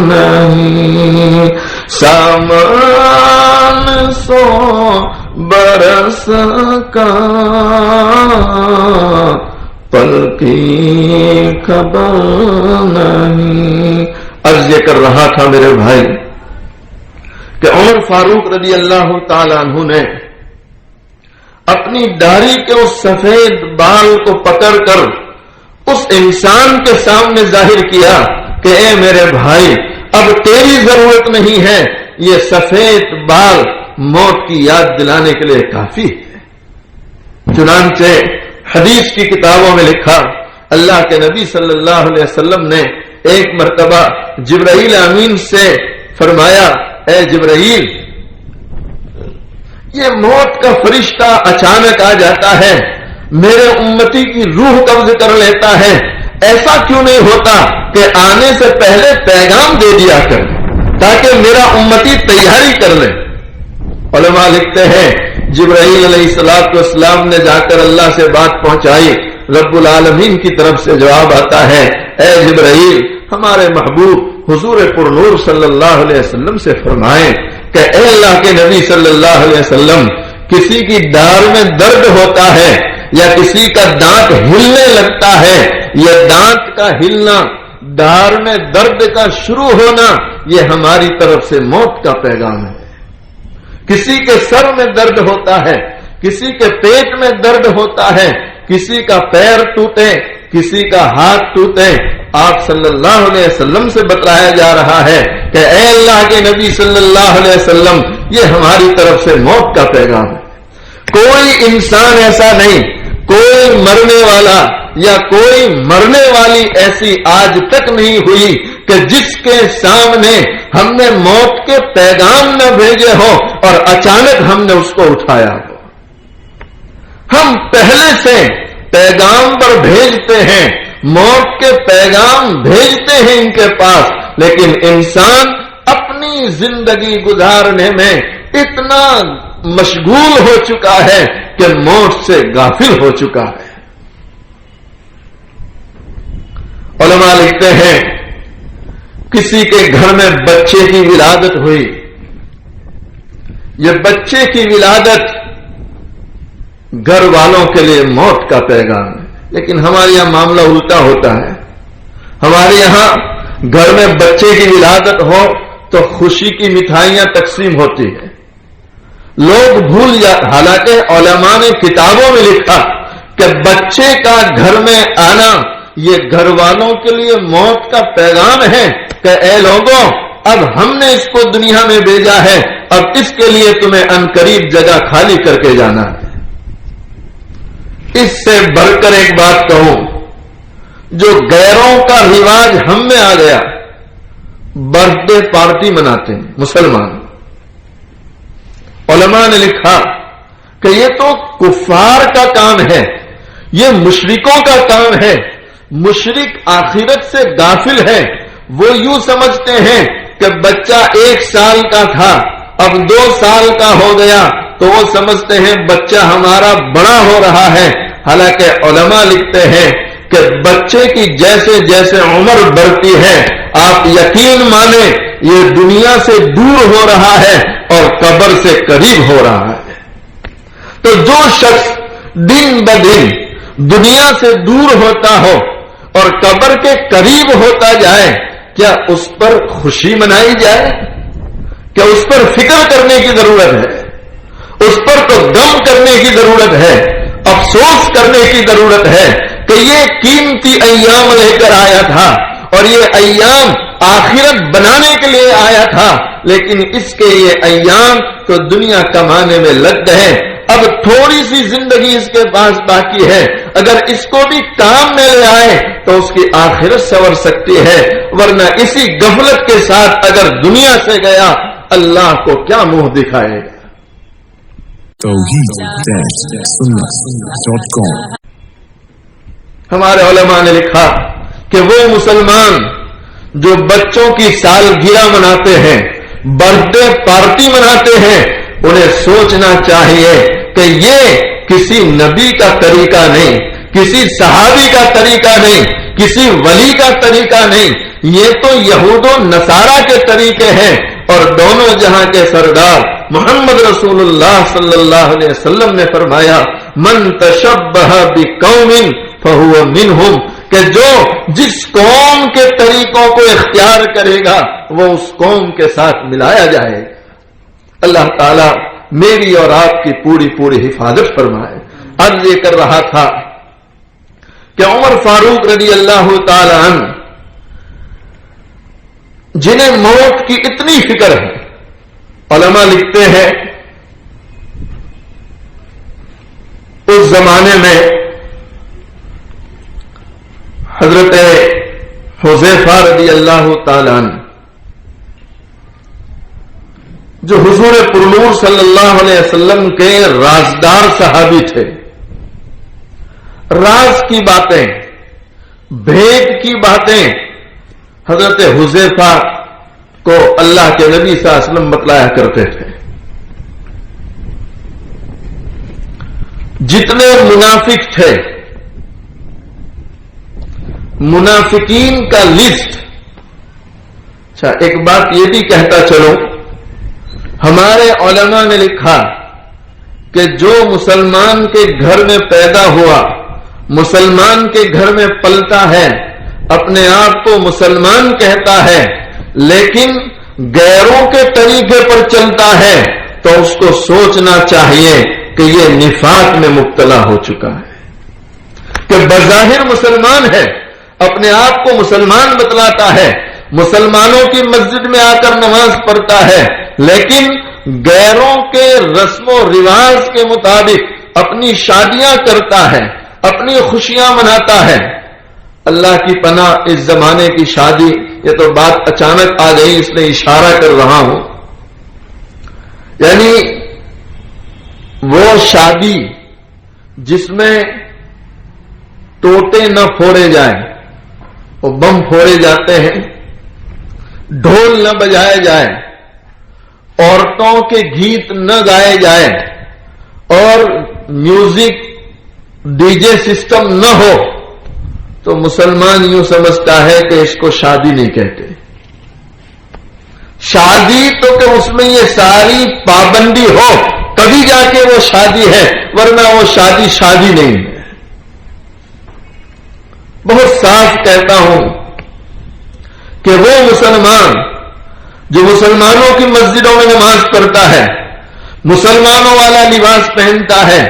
نہیں، سامان 100 برس کا پل کی خبر نہیں۔ عرض یہ کر رہا تھا میرے بھائی کہ عمر فاروق رضی اللہ تعالیٰ عنہ نے اپنی داڑھی کے اس سفید بال کو پکڑ کر اس انسان کے سامنے ظاہر کیا کہ اے میرے بھائی، اب تیری ضرورت نہیں ہے، یہ سفید بال موت کی یاد دلانے کے لیے کافی ہے۔ چنانچہ حدیث کی کتابوں میں لکھا، اللہ کے نبی صلی اللہ علیہ وسلم نے ایک مرتبہ جبرائیل امین سے فرمایا، اے جبرائیل، یہ موت کا فرشتہ اچانک آ جاتا ہے، میرے امتی کی روح قبض کر لیتا ہے، ایسا کیوں نہیں ہوتا کہ آنے سے پہلے پیغام دے دیا کر تاکہ میرا امتی تیاری کر لے۔ علماء لکھتے ہیں جبرائیل علیہ السلام نے جا کر اللہ سے بات پہنچائی، رب العالمین کی طرف سے جواب آتا ہے، اے جبرائیل، ہمارے محبوب حضور پر نور صلی اللہ علیہ وسلم سے فرمائیں کہ اے اللہ کے نبی صلی اللہ علیہ وسلم، کسی کی داڑھ میں درد ہوتا ہے یا کسی کا دانت ہلنے لگتا ہے، یہ دانت کا ہلنا، داڑھ میں درد کا شروع ہونا، یہ ہماری طرف سے موت کا پیغام ہے۔ کسی کے سر میں درد ہوتا ہے، کسی کے پیٹ میں درد ہوتا ہے، کسی کا پیر ٹوٹے، کسی کا ہاتھ ٹوٹے، آپ صلی اللہ علیہ وسلم سے بتلایا جا رہا ہے کہ اے اللہ کے نبی صلی اللہ علیہ وسلم، یہ ہماری طرف سے موت کا پیغام ہے۔ کوئی انسان ایسا نہیں، کوئی مرنے والا یا کوئی مرنے والی ایسی آج تک نہیں ہوئی کہ جس کے سامنے ہم نے موت کے پیغام نہ بھیجے ہو اور اچانک ہم نے اس کو اٹھایا ہو۔ ہم پہلے سے پیغام پر بھیجتے ہیں، موت کے پیغام بھیجتے ہیں ان کے پاس، لیکن انسان اپنی زندگی گزارنے میں اتنا مشغول ہو چکا ہے کہ موت سے غافل ہو چکا ہے۔ علماء لکھتے ہیں کسی کے گھر میں بچے کی ولادت ہوئی، یہ بچے کی ولادت گھر والوں کے لیے موت کا پیغام ہے، لیکن ہمارے یہاں معاملہ الٹا ہوتا ہے۔ ہمارے یہاں گھر میں بچے کی ولادت ہو تو خوشی کی مٹھائیاں تقسیم ہوتی ہیں، لوگ بھول جاتے، حالانکہ علماء نے کتابوں میں لکھا کہ بچے کا گھر میں آنا یہ گھر والوں کے لیے موت کا پیغام ہے کہ اے لوگوں، اب ہم نے اس کو دنیا میں بھیجا ہے، اب اس کے لیے تمہیں عنقریب جگہ خالی کر کے جانا ہے۔ اس سے بڑھ کر ایک بات کہوں، جو غیروں کا رواج ہم میں آ گیا، برتھ ڈے پارٹی مناتے ہیں مسلمان۔ علماء نے لکھا کہ یہ تو کفار کا کام ہے، یہ مشرکوں کا کام ہے۔ مشرک آخرت سے غافل ہے، وہ یوں سمجھتے ہیں کہ بچہ 1 سال کا تھا، اب 2 سال کا ہو گیا تو وہ سمجھتے ہیں بچہ ہمارا بڑا ہو رہا ہے، حالانکہ علماء لکھتے ہیں کہ بچے کی جیسے جیسے عمر بڑھتی ہے، آپ یقین مانیں یہ دنیا سے دور ہو رہا ہے اور قبر سے قریب ہو رہا ہے۔ تو جو شخص دن بدن دنیا سے دور ہوتا ہو اور قبر کے قریب ہوتا جائے، کیا اس پر خوشی منائی جائے؟ کیا اس پر فکر کرنے کی ضرورت ہے؟ اس پر تو غم کرنے کی ضرورت ہے، افسوس کرنے کی ضرورت ہے کہ یہ قیمتی ایام لے کر آیا تھا اور یہ ایام آخرت بنانے کے لیے آیا تھا، لیکن اس کے یہ ایام تو دنیا کمانے میں لگ گئے، اب تھوڑی سی زندگی اس کے پاس باقی ہے، اگر اس کو بھی کام میں لے آئے تو اس کی آخرت سنور سکتی ہے، ورنہ اسی غفلت کے ساتھ اگر دنیا سے گیا اللہ کو کیا منہ دکھائے گا۔ توحید-sunnah.com ہمارے علماء نے لکھا کہ وہ مسلمان جو بچوں کی سالگرہ مناتے ہیں، برتھ ڈے پارٹی مناتے ہیں، انہیں سوچنا چاہیے کہ یہ کسی نبی کا طریقہ نہیں، کسی صحابی کا طریقہ نہیں، کسی ولی کا طریقہ نہیں، یہ تو یہود و نصارہ کے طریقے ہیں۔ اور دونوں جہاں کے سردار محمد رسول اللہ صلی اللہ علیہ وسلم نے فرمایا من تشبہ بقوم فہو منہم، کہ جو جس قوم کے طریقوں کو اختیار کرے گا وہ اس قوم کے ساتھ ملایا جائے گا۔ اللہ تعالی میری اور آپ کی پوری پوری حفاظت فرمائے۔ عرض یہ کر رہا تھا کہ عمر فاروق رضی اللہ تعالی عنہ جنہیں موت کی اتنی فکر ہے، علماء لکھتے ہیں اس زمانے میں حضرت حذیفہ رضی اللہ تعالی عنہ جو حضور پرنور صلی اللہ علیہ وسلم کے رازدار صحابی تھے، راز کی باتیں، بھید کی باتیں حضرت حذیفہ کو اللہ کے نبی صلی اللہ علیہ وسلم بتلایا کرتے تھے۔ جتنے منافق تھے، منافقین کا لسٹ، اچھا ایک بات یہ بھی کہتا چلو، ہمارے علماء نے لکھا کہ جو مسلمان کے گھر میں پیدا ہوا، مسلمان کے گھر میں پلتا ہے، اپنے آپ کو مسلمان کہتا ہے، لیکن غیروں کے طریقے پر چلتا ہے تو اس کو سوچنا چاہیے کہ یہ نفاق میں مبتلا ہو چکا ہے، کہ بظاہر مسلمان ہے، اپنے آپ کو مسلمان بتلاتا ہے، مسلمانوں کی مسجد میں آ کر نماز پڑھتا ہے، لیکن غیروں کے رسم و رواج کے مطابق اپنی شادیاں کرتا ہے، اپنی خوشیاں مناتا ہے۔ اللہ کی پناہ اس زمانے کی شادی، یہ تو بات اچانک آ گئی اس لیے اشارہ کر رہا ہوں، یعنی وہ شادی جس میں ٹوٹے نہ پھوڑے جائیں، وہ بم پھوڑے جاتے ہیں، ڈھول نہ بجائے جائیں، عورتوں کے گیت نہ گائے جائیں اور میوزک ڈی جے سسٹم نہ ہو، تو مسلمان یوں سمجھتا ہے کہ اس کو شادی نہیں کہتے۔ شادی تو کہ اس میں یہ ساری پابندی ہو تبھی جا کے وہ شادی ہے، ورنہ وہ شادی شادی نہیں ہے۔ بہت صاف کہتا ہوں کہ وہ مسلمان جو مسلمانوں کی مسجدوں میں نماز پڑھتا ہے، مسلمانوں والا لباس پہنتا ہے،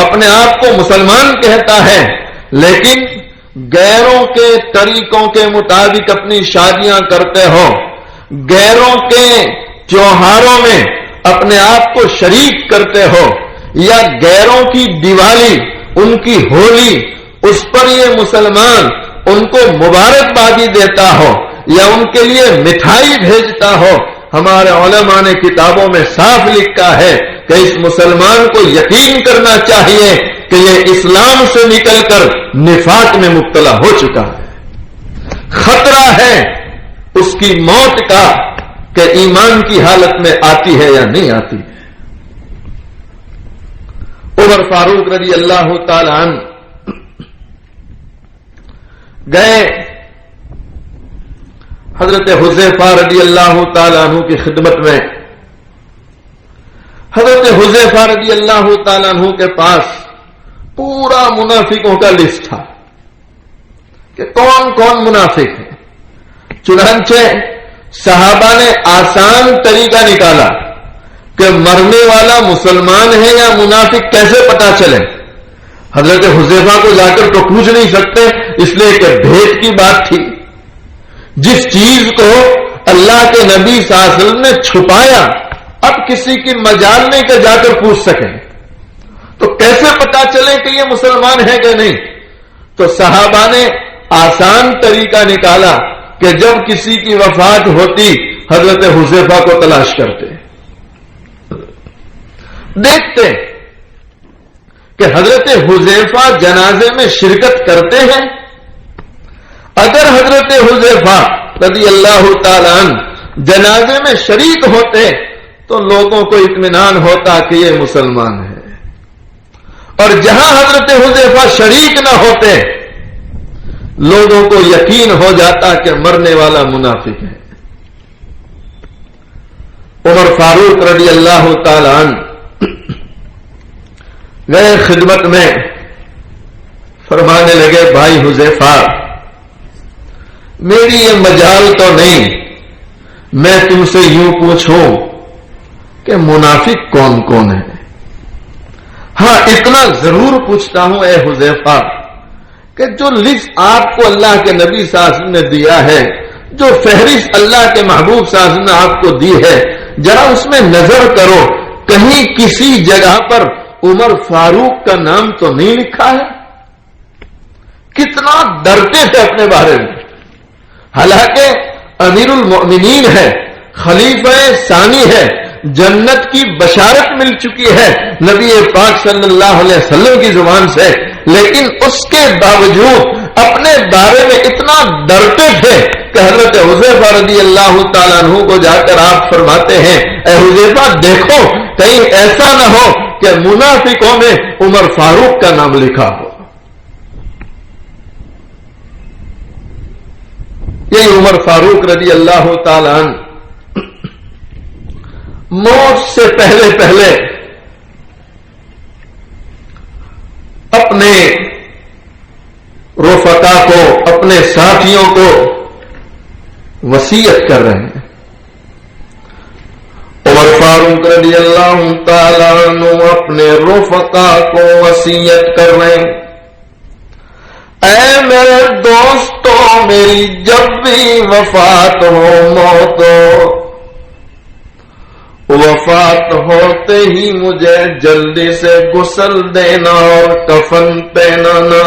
اپنے آپ کو مسلمان کہتا ہے، لیکن غیروں کے طریقوں کے مطابق اپنی شادیاں کرتے ہو، غیروں کے تیوہاروں میں اپنے آپ کو شریک کرتے ہو، یا غیروں کی دیوالی، ان کی ہولی، اس پر یہ مسلمان ان کو مبارکبادی دیتا ہو یا ان کے لیے مٹھائی بھیجتا ہو، ہمارے علماء نے کتابوں میں صاف لکھا ہے کہ اس مسلمان کو یقین کرنا چاہیے کہ یہ اسلام سے نکل کر نفاق میں مبتلا ہو چکا ہے۔ خطرہ ہے اس کی موت کا کہ ایمان کی حالت میں آتی ہے یا نہیں آتی ہے۔ عمر فاروق رضی اللہ تعالی عنہ گئے حضرت حذیفہ رضی اللہ تعالی عنہ کی خدمت میں۔ حضرت حذیفہ رضی اللہ تعالی عنہ کے پاس پورا منافقوں کا لسٹ تھا کہ کون کون منافق ہے۔ چنانچہ صحابہ نے آسان طریقہ نکالا کہ مرنے والا مسلمان ہے یا منافق کیسے پتا چلے۔ حضرت حذیفہ کو جا کر تو پوچھ نہیں سکتے، اس لیے کہ بھید کی بات تھی۔ جس چیز کو اللہ کے نبی صلی اللہ علیہ وسلم نے چھپایا، اب کسی کی مجال نہیں کہ جا کر پوچھ سکیں۔ تو کیسے پتا چلے کہ یہ مسلمان ہے کہ نہیں؟ تو صحابہ نے آسان طریقہ نکالا کہ جب کسی کی وفات ہوتی حضرت حذیفہ کو تلاش کرتے، دیکھتے کہ حضرت حذیفہ جنازے میں شرکت کرتے ہیں۔ اگر حضرت حذیفہ رضی اللہ تعالی عنہ جنازے میں شریک ہوتے تو لوگوں کو اطمینان ہوتا کہ یہ مسلمان ہے، اور جہاں حضرت حذیفہ شریک نہ ہوتے لوگوں کو یقین ہو جاتا کہ مرنے والا منافق ہے۔ عمر فاروق رضی اللہ تعالی عنہ گئے خدمت میں، فرمانے لگے بھائی حذیفہ میری یہ مجال تو نہیں، میں تم سے یوں پوچھوں کہ منافق کون کون ہے؟ ہاں اتنا ضرور پوچھتا ہوں اے حذیفہ کہ جو لسٹ آپ کو اللہ کے نبی صلی اللہ علیہ وسلم نے دیا ہے، جو فہرست اللہ کے محبوب صلی اللہ علیہ وسلم نے آپ کو دی ہے، ذرا اس میں نظر کرو، کہیں کسی جگہ پر عمر فاروق کا نام تو نہیں لکھا ہے؟ کتنا ڈرتے تھے اپنے بارے میں، حالانکہ امیر المؤمنین ہے، خلیفہ ثانی ہے، جنت کی بشارت مل چکی ہے نبی پاک صلی اللہ علیہ وسلم کی زبان سے، لیکن اس کے باوجود اپنے بارے میں اتنا ڈرتے تھے کہ حضرت حذیفہ رضی اللہ تعالیٰ عنہ کو جا کر آپ فرماتے ہیں اے حذیفہ دیکھو کہیں ایسا نہ ہو کہ منافقوں میں عمر فاروق کا نام لکھا ہو۔ یہی عمر فاروق رضی اللہ تعالیٰ عنہ موت سے پہلے اپنے رفقا کو، اپنے ساتھیوں کو وصیت کر رہے ہیں۔ عمر فاروق رضی اللہ تعالیٰ عنہ اپنے رفقا کو وصیت کر رہے ہیں، اے میرے دوستوں میری جب بھی وفات ہو، موت ہو، وفات ہوتے ہی مجھے جلدی سے غسل دینا اور کفن پہنانا،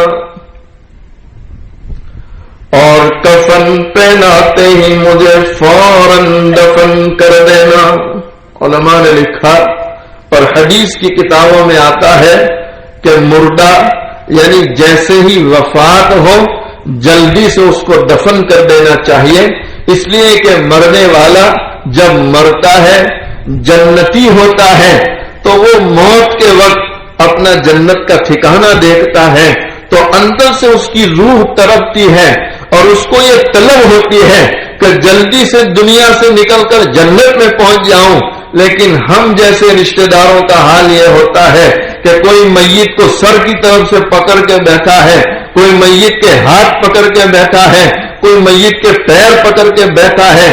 اور کفن پہناتے ہی مجھے فوراً دفن کر دینا۔ علماء نے لکھا اور حدیث کی کتابوں میں آتا ہے کہ مردہ یعنی جیسے ہی وفات ہو جلدی سے اس کو دفن کر دینا چاہیے، اس لیے کہ مرنے والا جب مرتا ہے جنتی ہوتا ہے تو وہ موت کے وقت اپنا جنت کا ٹھکانہ دیکھتا ہے تو اندر سے اس کی روح تڑپتی ہے اور اس کو یہ طلب ہوتی ہے کہ جلدی سے دنیا سے نکل کر جنت میں پہنچ جاؤں۔ لیکن ہم جیسے رشتہ داروں کا حال یہ ہوتا ہے کہ کوئی میت کو سر کی طرف سے پکڑ کے بیٹھا ہے، کوئی میت کے ہاتھ پکڑ کے بیٹھا ہے، کوئی میت کے پیر پکڑ کے بیٹھا ہے۔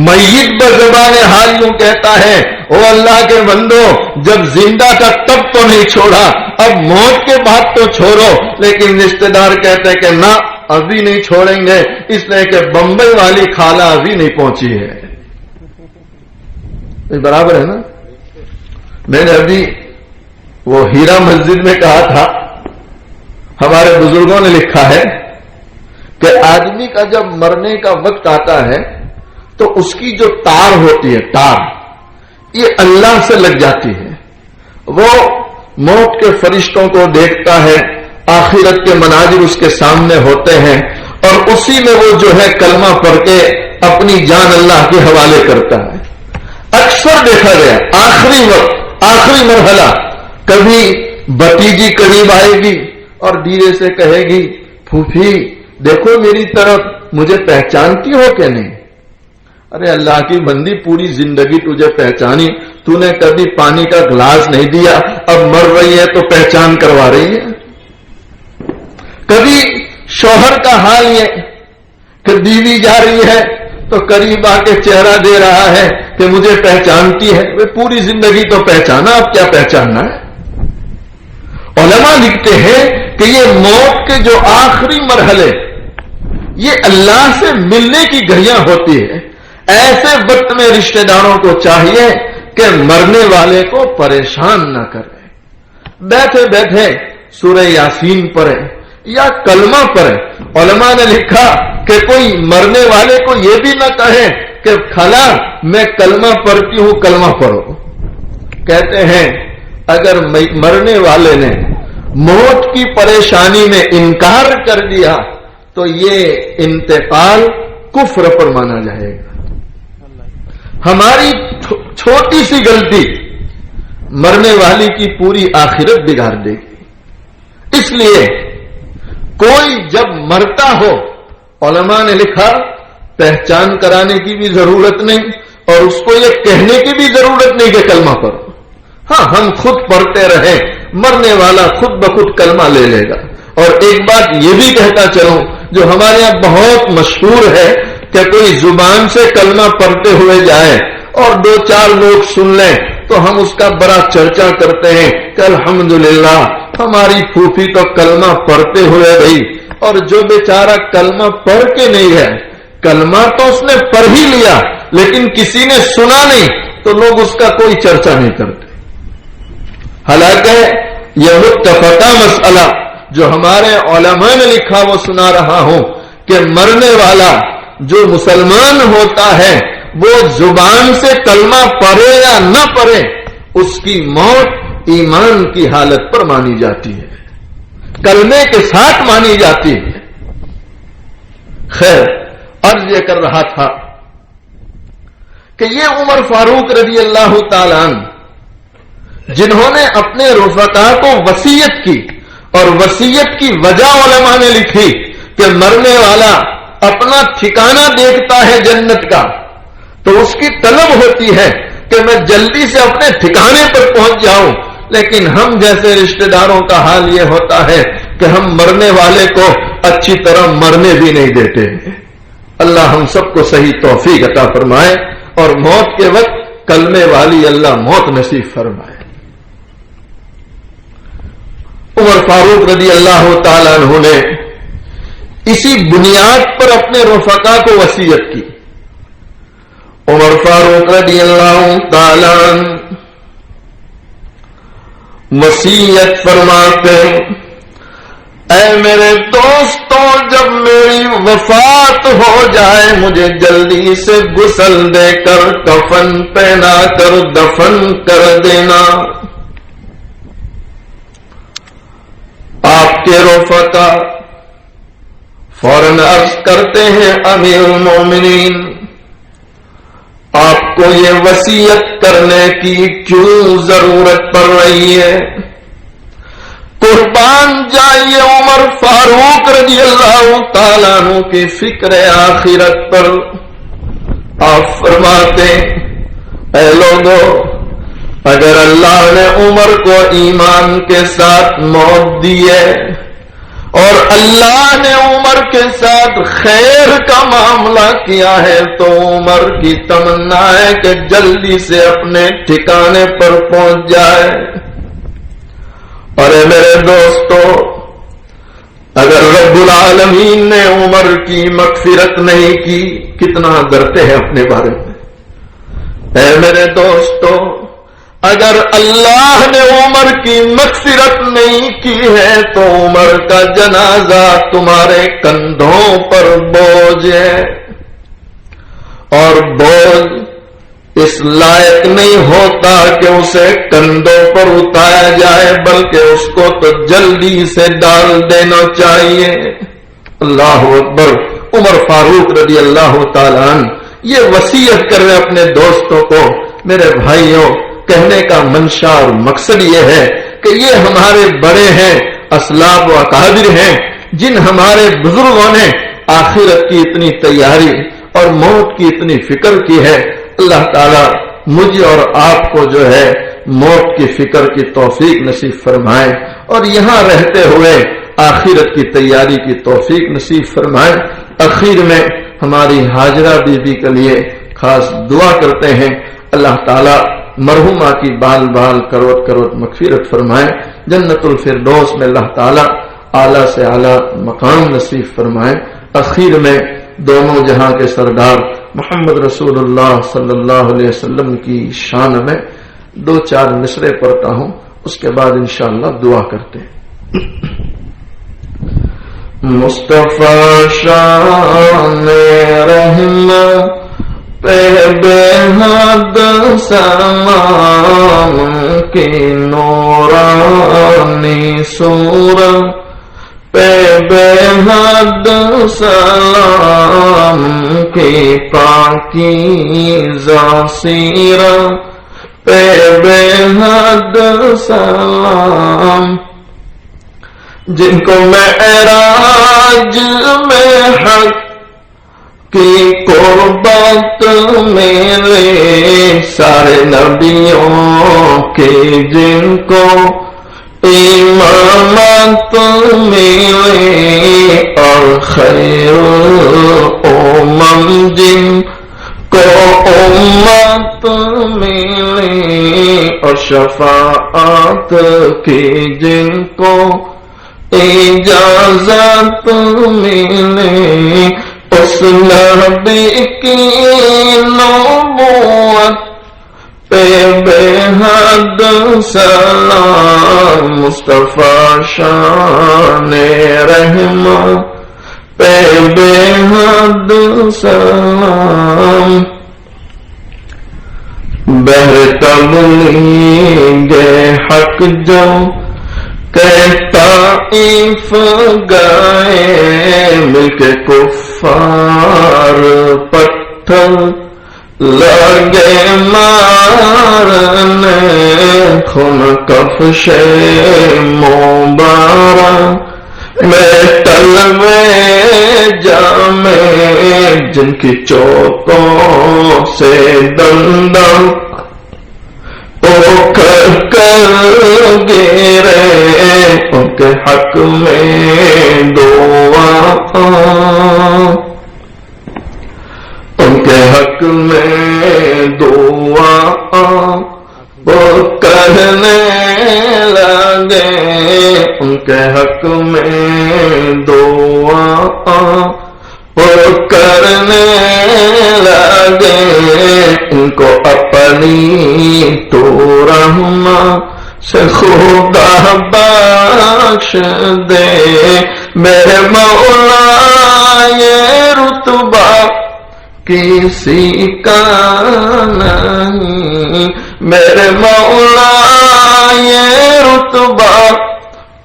میت بزبان حال یوں کہتا ہے او اللہ کے بندو جب زندہ تھا تب تو نہیں چھوڑا، اب موت کے بعد تو چھوڑو، لیکن رشتہ دار کہتے کہ نہ ابھی نہیں چھوڑیں گے، اس لیے کہ بمبئی والی خالہ ابھی نہیں پہنچی ہے۔ برابر ہے نا؟ میں نے ابھی وہ ہیرا مسجد میں کہا تھا، ہمارے بزرگوں نے لکھا ہے کہ آدمی کا جب مرنے کا وقت آتا ہے تو اس کی جو تار ہوتی ہے، تار یہ اللہ سے لگ جاتی ہے، وہ موت کے فرشتوں کو دیکھتا ہے، آخرت کے مناظر اس کے سامنے ہوتے ہیں اور اسی میں وہ جو ہے کلمہ پڑھ کے اپنی جان اللہ کے حوالے کرتا ہے۔ اکثر دیکھا گیا آخری وقت، آخری مرحلہ، کبھی بھتیجی قریب آئے گی اور دھیرے سے کہے گی پھوپھی دیکھو میری طرف، مجھے پہچانتی ہو کہ نہیں؟ ارے اللہ کی بندی پوری زندگی تجھے پہچانی، تو نے کبھی پانی کا گلاس نہیں دیا، اب مر رہی ہے تو پہچان کروا رہی ہے۔ کبھی شوہر کا حال یہ کہ بیوی جا رہی ہے تو قریب آ کے چہرہ دے رہا ہے کہ مجھے پہچانتی ہے، وہ پوری زندگی تو پہچانا، اب کیا پہچاننا ہے؟ علماء لکھتے ہیں کہ یہ موت کے جو آخری مرحلے یہ اللہ سے ملنے کی گھڑیاں ہوتی ہے۔ ایسے وقت میں رشتہ داروں کو چاہیے کہ مرنے والے کو پریشان نہ کرے، بیٹھے بیٹھے سورہ یاسین پڑھیں یا کلمہ پڑھیں۔ علماء نے لکھا کہ کوئی مرنے والے کو یہ بھی نہ کہے کہ کھلا میں کلمہ پڑھتی ہوں، کلمہ پڑھو۔ کہتے ہیں اگر مرنے والے نے موت کی پریشانی میں انکار کر دیا تو یہ انتقال کفر پر مانا جائے گا۔ ہماری چھوٹی سی غلطی مرنے والی کی پوری آخرت بگاڑ دے گی۔ اس لیے کوئی جب مرتا ہو، علماء نے لکھا پہچان کرانے کی بھی ضرورت نہیں اور اس کو یہ کہنے کی بھی ضرورت نہیں کہ کلمہ پڑھو۔ ہاں ہم خود پڑھتے رہیں، مرنے والا خود بخود کلمہ لے لے گا۔ اور ایک بات یہ بھی کہتا چلوں جو ہمارے یہاں بہت مشہور ہے کہ کوئی زبان سے کلمہ پڑھتے ہوئے جائے اور دو چار لوگ سن لیں تو ہم اس کا بڑا چرچا کرتے ہیں کہ الحمدللہ ہماری پھوپھی تو کلمہ پڑھتے ہوئے گئی، اور جو بیچارہ کلمہ پڑھ کے نہیں ہے، کلمہ تو اس نے پڑھ ہی لیا لیکن کسی نے سنا نہیں تو لوگ اس کا کوئی چرچا نہیں کرتے۔ حالانکہ یہ متفقہ مسئلہ جو ہمارے علماء نے لکھا وہ سنا رہا ہوں کہ مرنے والا جو مسلمان ہوتا ہے وہ زبان سے کلمہ پڑھے یا نہ پڑھے اس کی موت ایمان کی حالت پر مانی جاتی ہے، کلمے کے ساتھ مانی جاتی ہے۔ خیر، عرض یہ کر رہا تھا کہ یہ عمر فاروق رضی اللہ تعالیٰ عنہ جنہوں نے اپنے رفقا کو وصیت کی، اور وصیت کی وجہ علماء نے لکھی کہ مرنے والا اپنا ٹھکانہ دیکھتا ہے جنت کا تو اس کی طلب ہوتی ہے کہ میں جلدی سے اپنے ٹھکانے پر پہنچ جاؤں، لیکن ہم جیسے رشتہ داروں کا حال یہ ہوتا ہے کہ ہم مرنے والے کو اچھی طرح مرنے بھی نہیں دیتے۔ اللہ ہم سب کو صحیح توفیق عطا فرمائے اور موت کے وقت کلمے والی اللہ موت نصیب فرمائے۔ عمر فاروق رضی اللہ تعالیٰ عنہ نے اسی بنیاد پر اپنے رفقا کو وصیت کی۔ عمر فاروق رضی اللہ تعالیٰ عنہ وصیت فرماتے اے میرے دوستوں جب میری وفات ہو جائے مجھے جلدی سے غسل دے کر کفن پہنا کر دفن کر دینا۔ آپ کے رفقا فوراً عرض کرتے ہیں امیر المومنین آپ کو یہ وصیت کرنے کی کیوں ضرورت پڑ رہی ہے؟ قربان جائیے عمر فاروق رضی اللہ تعالیٰ عنہ کی فکر آخرت پر۔ آپ فرماتے اے لوگو اگر اللہ نے عمر کو ایمان کے ساتھ موت دی ہے اور اللہ نے عمر کے ساتھ خیر کا معاملہ کیا ہے تو عمر کی تمنا ہے کہ جلدی سے اپنے ٹھکانے پر پہنچ جائے۔ اور اے میرے دوستو اگر رب العالمین نے عمر کی مغفرت نہیں کی کتنا ڈرتے ہیں اپنے بارے میں۔ اے میرے دوستو اگر اللہ نے عمر کی مغفرت نہیں کی ہے تو عمر کا جنازہ تمہارے کندھوں پر بوجھ ہے، اور بوجھ اس لائق نہیں ہوتا کہ اسے کندھوں پر اٹھایا جائے بلکہ اس کو تو جلدی سے ڈال دینا چاہیے۔ اللہ اکبر۔ عمر فاروق رضی اللہ تعالیٰ عنہ یہ وصیت کر رہے اپنے دوستوں کو۔ میرے بھائیوں کہنے کا منشا اور مقصد یہ ہے کہ یہ ہمارے بڑے ہیں، اسلاف و اکابر ہیں، جن ہمارے بزرگوں نے آخرت کی اتنی تیاری اور موت کی اتنی فکر کی ہے۔ اللہ تعالیٰ مجھے اور آپ کو جو ہے موت کی فکر کی توفیق نصیب فرمائے اور یہاں رہتے ہوئے آخرت کی تیاری کی توفیق نصیب فرمائے۔ اخیر میں ہماری حاجرہ بی بی کے لیے خاص دعا کرتے ہیں، اللہ تعالیٰ مرحومہ کی بال بال کروڑ کروڑ مغفرت فرمائے، جنت الفردوس میں اللہ تعالیٰ اعلیٰ سے اعلیٰ مقام نصیب فرمائے۔ اخیر میں دونوں جہاں کے سردار محمد رسول اللہ صلی اللہ علیہ وسلم کی شان میں دو چار مصرے پڑھتا ہوں اس کے بعد انشاءاللہ دعا کرتے ہیں. مصطفیٰ شان رحمت پہ بے حد سلام کی نورانی صورت پہ بے حد سلام کی پاکیزہ سیرت پہ بے حد سلام جن کو معراج میں حق کی قربت ملے سارے نبیوں کے جن کو امامت ملے اور خیر الامم جن کو امت ملے اور شفاعت کی جن کو اجازت ملے اس نبی کی نبوت پہ بے حد سلام مصطفیٰ شان رحمت پہ بے حد سلام بہر تبلیغ حق جو طائف گئے مل کے کفار پتھر لگے مارنے خون کفش مبارک میں تلوے جامے جن کی چوکوں سے دندم کر گرے ان کے حق میں دعا ان کے حق میں دعا وہ کرنے لگے ان کے حق میں دعا وہ کرنے لگے ان کو اپنی تو رحمت سے خدا بخش دے میرے مولا یہ رتبہ کسی کا نہیں میرے مولا یہ رتبہ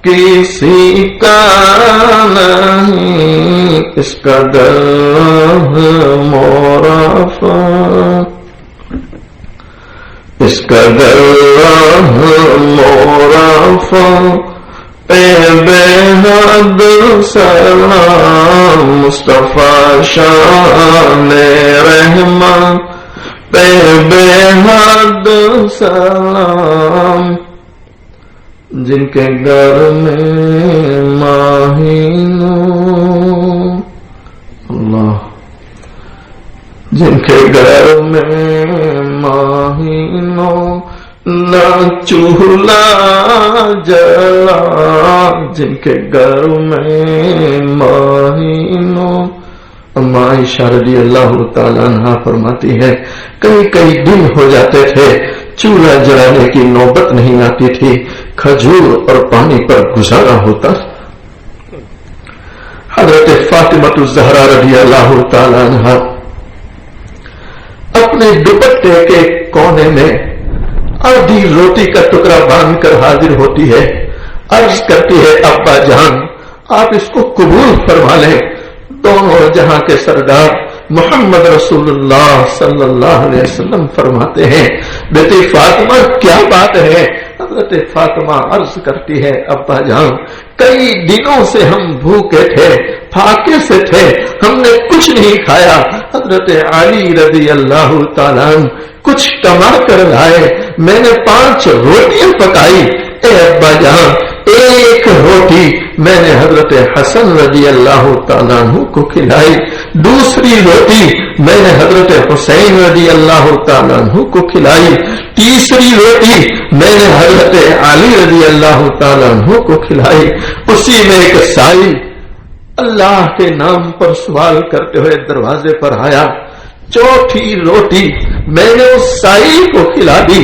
کسی کا نہیں اس کا در مورفا اس کا در مورفا پہ بے حد سلام مصطفیٰ شان رحمت پہ بے حد سلام جن کے گھر میں ماہینوں اللہ جن کے گھر میں ماہینوں نہ چولہا جلا جن کے گھر میں ماہینوں اما عائشہ رضی اللہ تعالیٰ عنہا فرماتی ہے کئی کئی دن ہو جاتے تھے چولہا جلانے کی نوبت نہیں آتی تھی کھجور اور پانی پر گزارا ہوتا. حضرت فاطمہ الزہرا رضی اللہ تعالیٰ عنہا اپنے دوپٹے کے کونے میں آدھی روٹی کا ٹکڑا باندھ کر حاضر ہوتی ہے عرض کرتی ہے ابا جان آپ اس کو قبول فرما لیں. دونوں جہاں کے سردار محمد رسول اللہ صلی اللہ علیہ وسلم فرماتے ہیں بیٹی فاطمہ کیا بات ہے. حضرت فاطمہ عرض کرتی ہے ابا جان کئی دنوں سے ہم بھوکے تھے پھاکے سے تھے ہم نے کچھ نہیں کھایا. حضرت علی رضی اللہ تعالیٰ کچھ کما کر لائے میں نے 5 روٹیاں پکائی. اے ابا جان ایک روٹی میں نے حضرت حسن رضی اللہ تعالیٰ عنہ کو کھلائی دوسری روٹی میں نے حضرت حسین رضی اللہ تعالیٰ عنہ کو کھلائی تیسری روٹی میں نے حضرت علی رضی اللہ تعالیٰ عنہ کو کھلائی. اسی میں ایک سائی اللہ کے نام پر سوال کرتے ہوئے دروازے پر آیا. چوتھی روٹی میں نے اس سائی کو کھلا دی.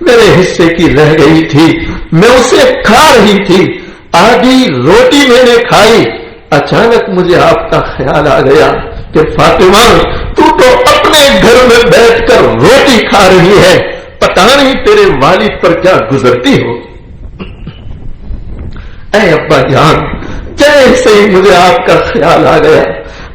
میرے حصے کی رہ گئی تھی، میں اسے کھا رہی تھی، آدھی روٹی میں نے کھائی، اچانک مجھے آپ کا خیال آ گیا کہ فاطمہ تو اپنے گھر میں بیٹھ کر روٹی کھا رہی ہے، پتہ نہیں تیرے والد پر کیا گزرتی ہو۔ اے ابا جان، جیسے ہی مجھے آپ کا خیال آ گیا،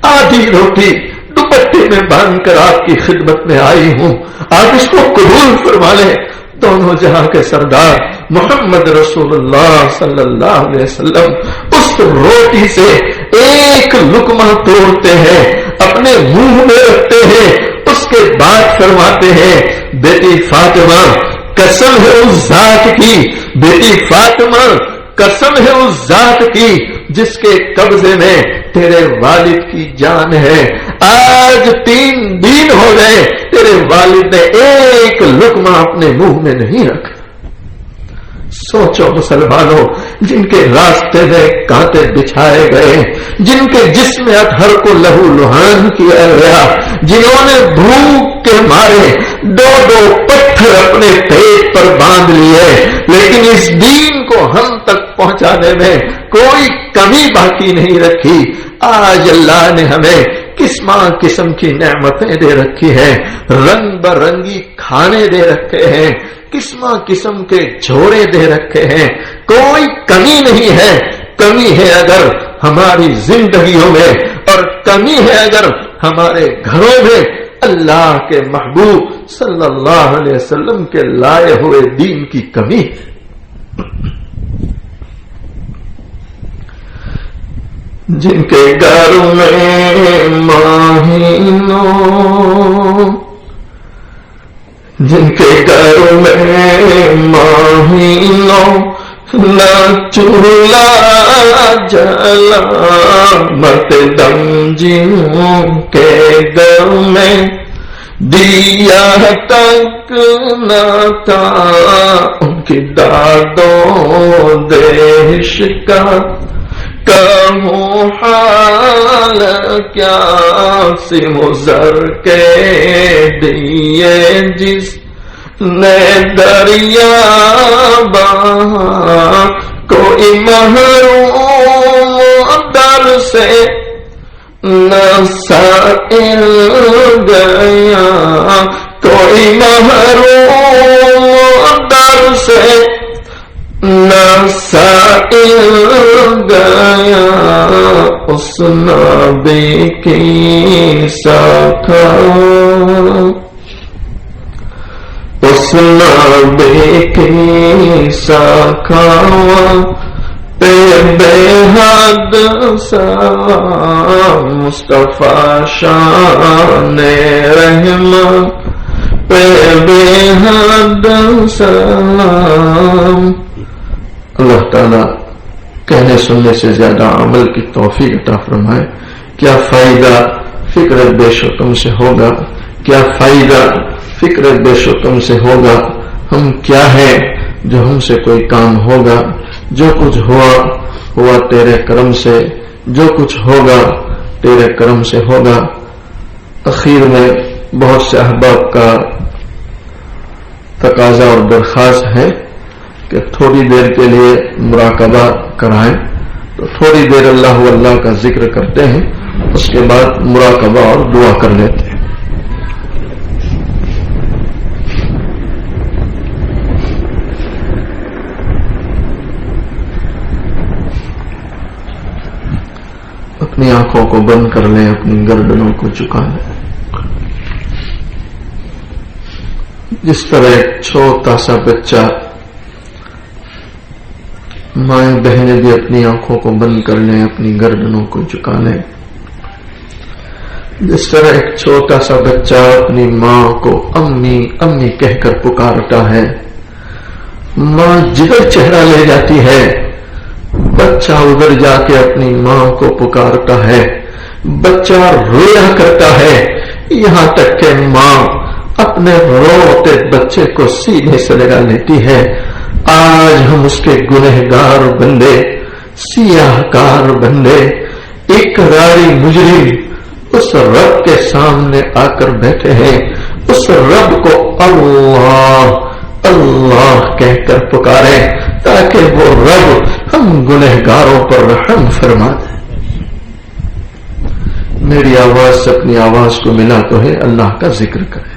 آدھی روٹی دوپٹے میں باندھ کر آپ کی خدمت میں آئی ہوں، آپ اس کو قبول فرما لیں۔ دونوں جہاں کے سردار محمد رسول اللہ صلی اللہ علیہ وسلم اس روٹی سے ایک لقمہ توڑتے ہیں، اپنے منہ میں رکھتے ہیں، اس کے بعد فرماتے ہیں بیٹی فاطمہ قسم ہے اس ذات کی، بیٹی فاطمہ قسم ہے اس ذات کی جس کے قبضے میں تیرے والد کی جان ہے، آج 3 دن ہو گئے تیرے والد نے ایک لقمہ اپنے منہ میں نہیں رکھا۔ سوچو مسلمانوں، جن کے راستے میں کانٹے بچھائے گئے، جن کے جسم اطہر کو لہو لہان کیا گیا، جنہوں نے بھوک کے مارے 2 پتھر اپنے پیٹ پر باندھ لیے، لیکن اس دین کو ہم تک پہنچانے میں کوئی کمی باقی نہیں رکھی۔ آج اللہ نے ہمیں قسم کی نعمتیں دے رکھی ہیں، رنگ برنگی کھانے دے رکھے ہیں، قسم کے جھوڑے دے رکھے ہیں، کوئی کمی نہیں ہے۔ کمی ہے اگر ہماری زندگیوں میں، اور کمی ہے اگر ہمارے گھروں میں اللہ کے محبوب صلی اللہ علیہ وسلم کے لائے ہوئے دین کی کمی۔ جن کے گھر میں مہینوں، جن کے گھر میں مہینوں نہ چولہا جلا، مت دم جن کے گھر میں دیا تک نہ تھا، ان کی دادوں دیش کا کہوں حال کیا، سمزر کے دیے جس نے دریا بہا، کوئی محروم در سے نہ سائل گیا، کوئی محروم در سے نہ سائل گیا، اس نبی کی ساکھا، اس نبی کی ساکھا پہ بے حد سلام، مصطفیٰ شان رحمت پہ بے حد سلام۔ اللہ تعالیٰ کہنے سننے سے زیادہ عمل کی توفیق عطا فرمائے۔ کیا فائدہ فکر بیش و کم سے ہوگا، کیا فائدہ فکر بیش و کم سے ہوگا؟ ہم کیا ہے جو ہم سے کوئی کام ہوگا؟ جو کچھ ہوا تیرے کرم سے، جو کچھ ہوگا تیرے کرم سے ہوگا۔ اخیر میں بہت سے احباب کا تقاضا اور درخواست ہے کہ تھوڑی دیر کے لیے مراقبہ کرائیں، تو تھوڑی دیر اللہ کا ذکر کرتے ہیں، اس کے بعد مراقبہ اور دعا کر لیتے ہیں۔ اپنی آنکھوں کو بند کر لیں، اپنی گردنوں کو جھکا لیں۔ جس طرح ایک چھوٹا سا بچہ، مائیں بہنیں بھی اپنی آنکھوں کو بند کر لیں، اپنی گردنوں کو جھکا لیں۔ جس طرح ایک چھوٹا سا بچہ اپنی ماں کو امی امی کہہ کر پکارتا ہے، ماں جدھر چہرہ لے جاتی ہے بچہ ادھر جا کے اپنی ماں کو پکارتا ہے، بچہ رویا کرتا ہے، یہاں تک کہ ماں اپنے روتے بچے کو سینے سے لگا لیتی ہے۔ آج ہم اس کے گنہگار بندے، سیاہ کار بندے، اقراری مجرم اس رب کے سامنے آ کر بیٹھے ہیں، اس رب کو اللہ اللہ کہہ کر پکارے تاکہ وہ رب ہم گنہگاروں پر رحم فرما دے. میری آواز سے اپنی آواز کو ملا تو ہے اللہ کا ذکر کرے.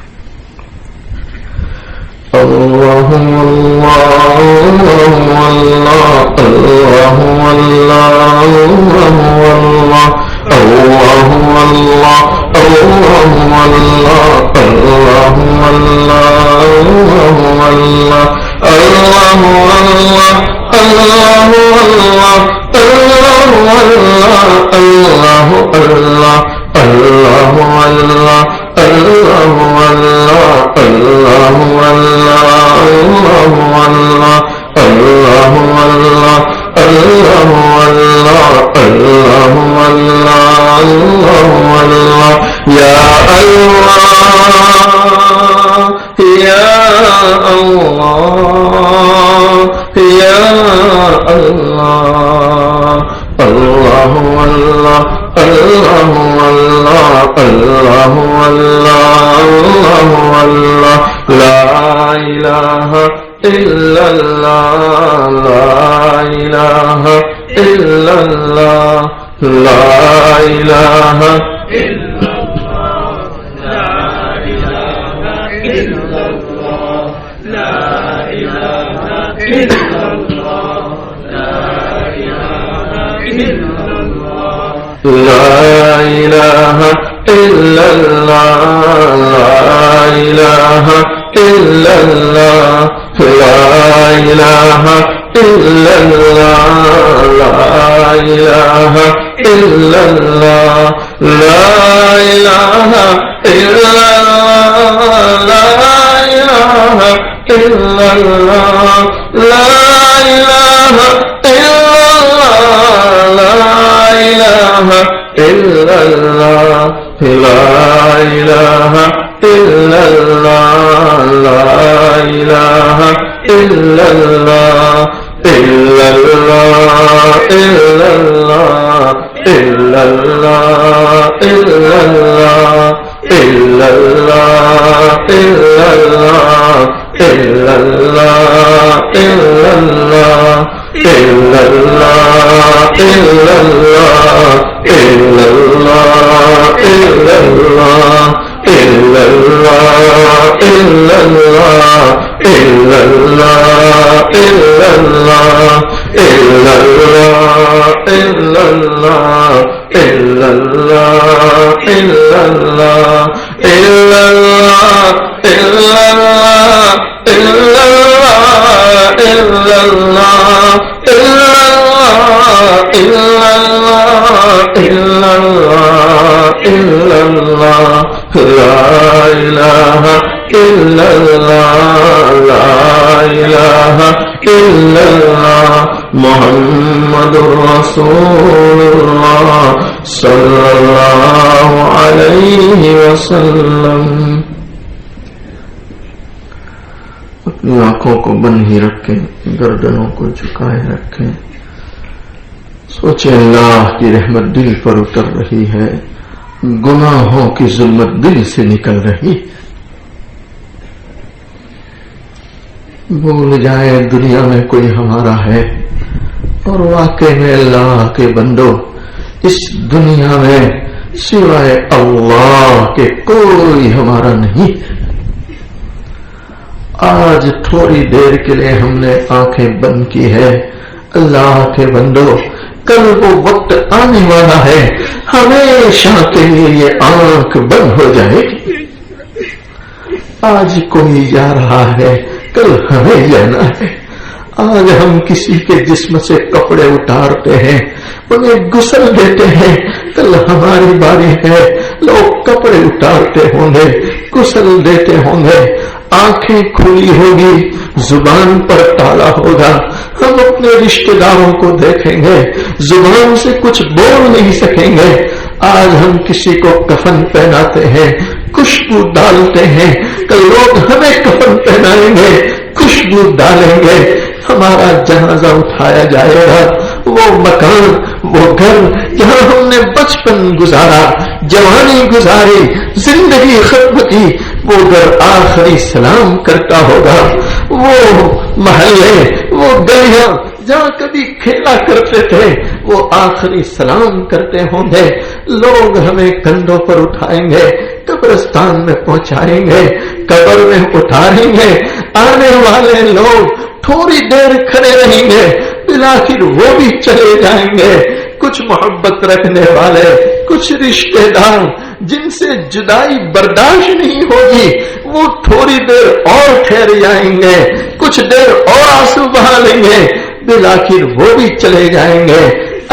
اللہ اللہ اللہ اللہ اللہ اللہ محمد رسول اللہ صلی اللہ علیہ وسلم. اپنی آنکھوں کو بند ہی رکھیں, گردنوں کو جھکائے رکھیں. سوچیں اللہ کی رحمت دل پر اتر رہی ہے, گناہوں کی ظلمت دل سے نکل رہی. بھول جائے دنیا میں کوئی ہمارا ہے, اور واقع میں اللہ کے بندو اس دنیا میں سوائے اللہ کے کوئی ہمارا نہیں. آج تھوڑی دیر کے لیے ہم نے آنکھیں بند کی ہے, اللہ کے بندو کل وہ وقت آنے والا ہے ہمیشہ کے لیے یہ آنکھ بند ہو جائے گی. آج کوئی جا رہا ہے, کل ہمیں جانا ہے. آج ہم کسی کے جسم سے کپڑے اتارتے ہیں, انہیں غسل دیتے ہیں, کل ہماری باری ہے, لوگ کپڑے اتارتے ہوں گے, غسل دیتے ہوں گے. آنکھیں کھلی ہوگی, زبان پر تالا ہوگا, ہم اپنے رشتہ داروں کو دیکھیں گے, زبان سے کچھ بول نہیں سکیں گے. آج ہم کسی کو کفن پہناتے ہیں, خوشبو ڈالتے ہیں, کل لوگ ہمیں کفن پہنائیں گے, خوشبو ڈالیں گے. ہمارا جنازہ اٹھایا جائے گا. وہ مکان, وہ گھر جہاں ہم نے بچپن گزارا, جوانی گزاری, زندگی ختم کی, وہ اگر آخری سلام کرتا ہوگا، وہ محلے، وہ گلیاں جہاں کبھی کھیلا کرتے تھے وہ آخری سلام کرتے ہوں گے، لوگ ہمیں کندھوں پر اٹھائیں گے، قبرستان میں پہنچائیں گے، قبر میں اٹھائیں گے، آنے والے لوگ تھوڑی دیر کھڑے رہیں گے، بالآخر وہ بھی چلے جائیں گے۔ کچھ محبت رکھنے والے، کچھ رشتے دار جن سے جدائی برداشت نہیں ہوگی، وہ تھوڑی دیر اور ٹھہر جائیں گے، کچھ دیر اور آنسو بہا لیں گے، بالآخر وہ بھی چلے جائیں گے۔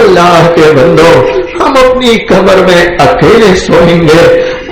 اللہ کے بندو، ہم اپنی قبر میں اکیلے سوئیں گے،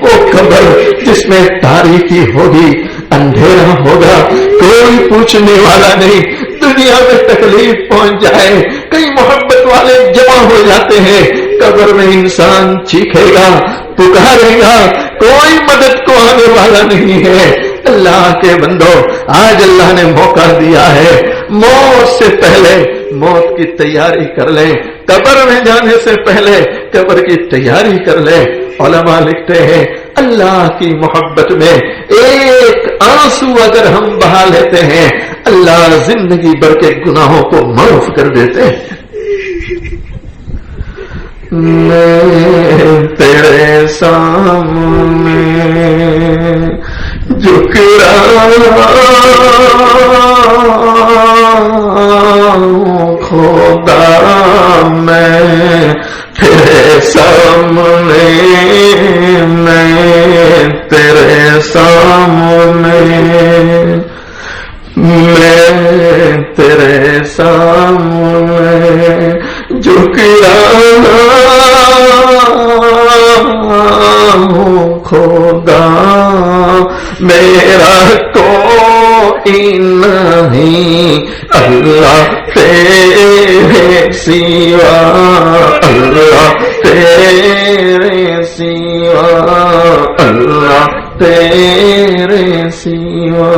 وہ قبر جس میں تاریکی ہوگی، اندھیرا ہوگا، کوئی پوچھنے والا نہیں۔ دنیا میں تکلیف پہنچ جائے، کئی محبت والے جمع ہو جاتے ہیں، قبر میں انسان چیخے گا، پکارے گا، کوئی مدد کو آنے والا نہیں ہے۔ اللہ کے بندو، آج اللہ نے موقع دیا ہے، موت سے پہلے موت کی تیاری کر لیں، قبر میں جانے سے پہلے قبر کی تیاری کر لیں۔ علماء لکھتے ہیں اللہ کی محبت میں ایک آنسو اگر ہم بہا لیتے ہیں، اللہ زندگی بھر کے گناہوں کو معاف کر دیتے ہیں۔ میں تیرے سامنے جھکا خدا، میں تیرے سامنے، میں تیرے سامنے، میں تیرے سامنے جھکا خدا، میرا کوئی نہیں اللہ تیرے سوا، اللہ تیرے سوا، اللہ تیرے سوا۔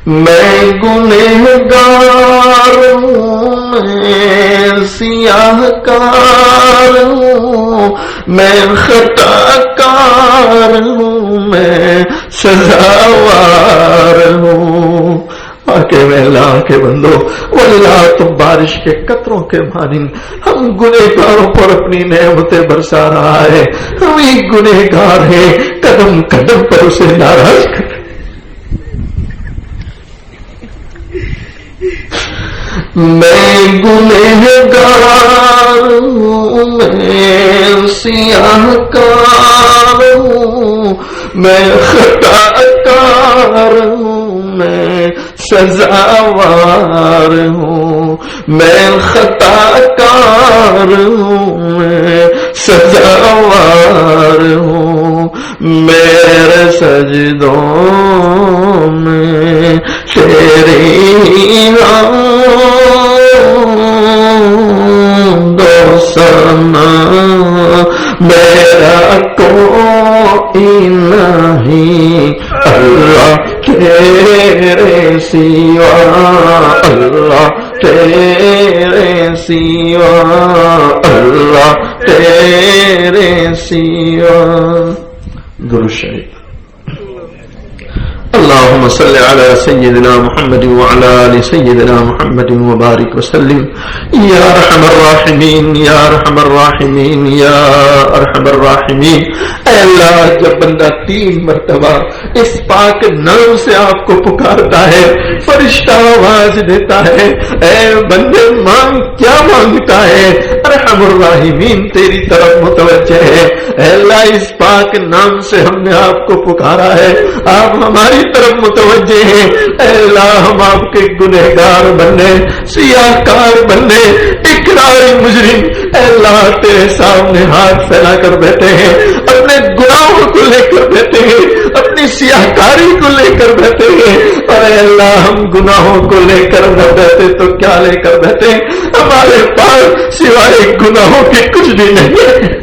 میں گنہگار ہوں، میں سیاہ کار ہوں، میں خطا کار ہوں، میں سزاوار ہوں۔ آکے میں اللہ کے بندو، واللہ تو بارش کے قطروں کے مانند ہم گنہگاروں پر اپنی نعمتیں برسا رہا ہے، ہم ہی گنہگار ہیں، قدم قدم پر اسے ناراض کر۔ میں گنہگار ہوں، میں سیاہ کار ہوں، میں خطا کار ہوں، میں سزاوار ہوں، میں خطا کار ہوں، میں سزاوار ہوں۔ میرے سجدوں میں تیری دو سنا، میرا کوئی نہیں اللہ تیرے سوا، اللہ تیرے سوا، اللہ تیرے سوا۔ درود شریف۔ اللهم صل على سيدنا محمد وعلى آل سيدنا محمد وبارك وسلم يا ارحم الراحمين يا ارحم الراحمين يا ارحم الراحمين۔ اے اللہ، جب بندہ 3 مرتبہ اس پاک نام سے آپ کو پکارتا ہے، فرشتہ آواز دیتا ہے، اے بندے مانگ، کیا مانگتا ہے؟ ارحم الراحمین تیری طرف متوجہ ہے۔ اے اللہ، اس پاک نام سے ہم نے آپ کو پکارا ہے، آپ ہماری طرف متوجہ ہیں۔ اے اللہ، ہم آپ کے گنہگار بننے، سیاہ کار بننے، اقراری مجرم، اے اللہ تیرے سامنے ہاتھ پھیلا کر بیٹھے ہیں، اپنے گناہوں کو لے کر بیٹھے ہیں، اپنی سیاہ کاری کو لے کر بیٹھے ہیں۔ اور اے اللہ، ہم گناہوں کو لے کر نہ بیٹھے تو کیا لے کر بیٹھے؟ ہمارے پاس سوائے گناہوں کے کچھ بھی نہیں ہے۔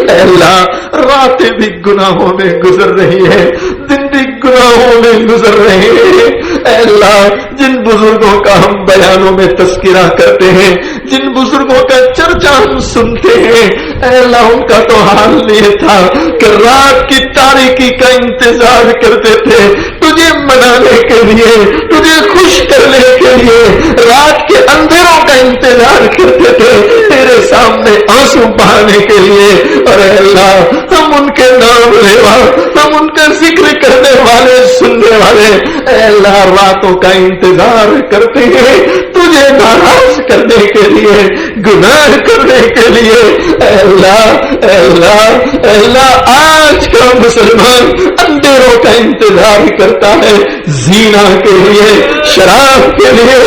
اے اللہ، راتیں بھی گناہوں میں گزر رہی ہے، دن بھی گناہوں میں گزر رہے ہیں۔ اے اللہ، جن بزرگوں کا ہم بیانوں میں تذکرہ کرتے ہیں، جن بزرگوں کا چرچا چرچا ہم سنتے ہیں، اے اللہ ان کا تو حال یہ تھا کہ رات کی تاریکی کا انتظار کرتے تھے تجھے منانے کے لیے، تجھے خوش کرنے کے لیے، رات کے اندھیروں کا انتظار کرتے تھے تیرے سامنے آنسو بہانے کے لیے۔ اور اے اللہ ہم ان کے نام لیوا، ہم ان کا ذکر کرنے والے، سننے والے، اے اللہ راتوں کا انتظار کرتے ہیں تجھے ناراض کرنے کے لیے، گناہ کرنے کے لیے۔ اے اللہ اے اللہ اے اللہ آج کا مسلمان اندھیروں کا انتظار کرتا ہے، زینا کے لیے، شراب کے لیے،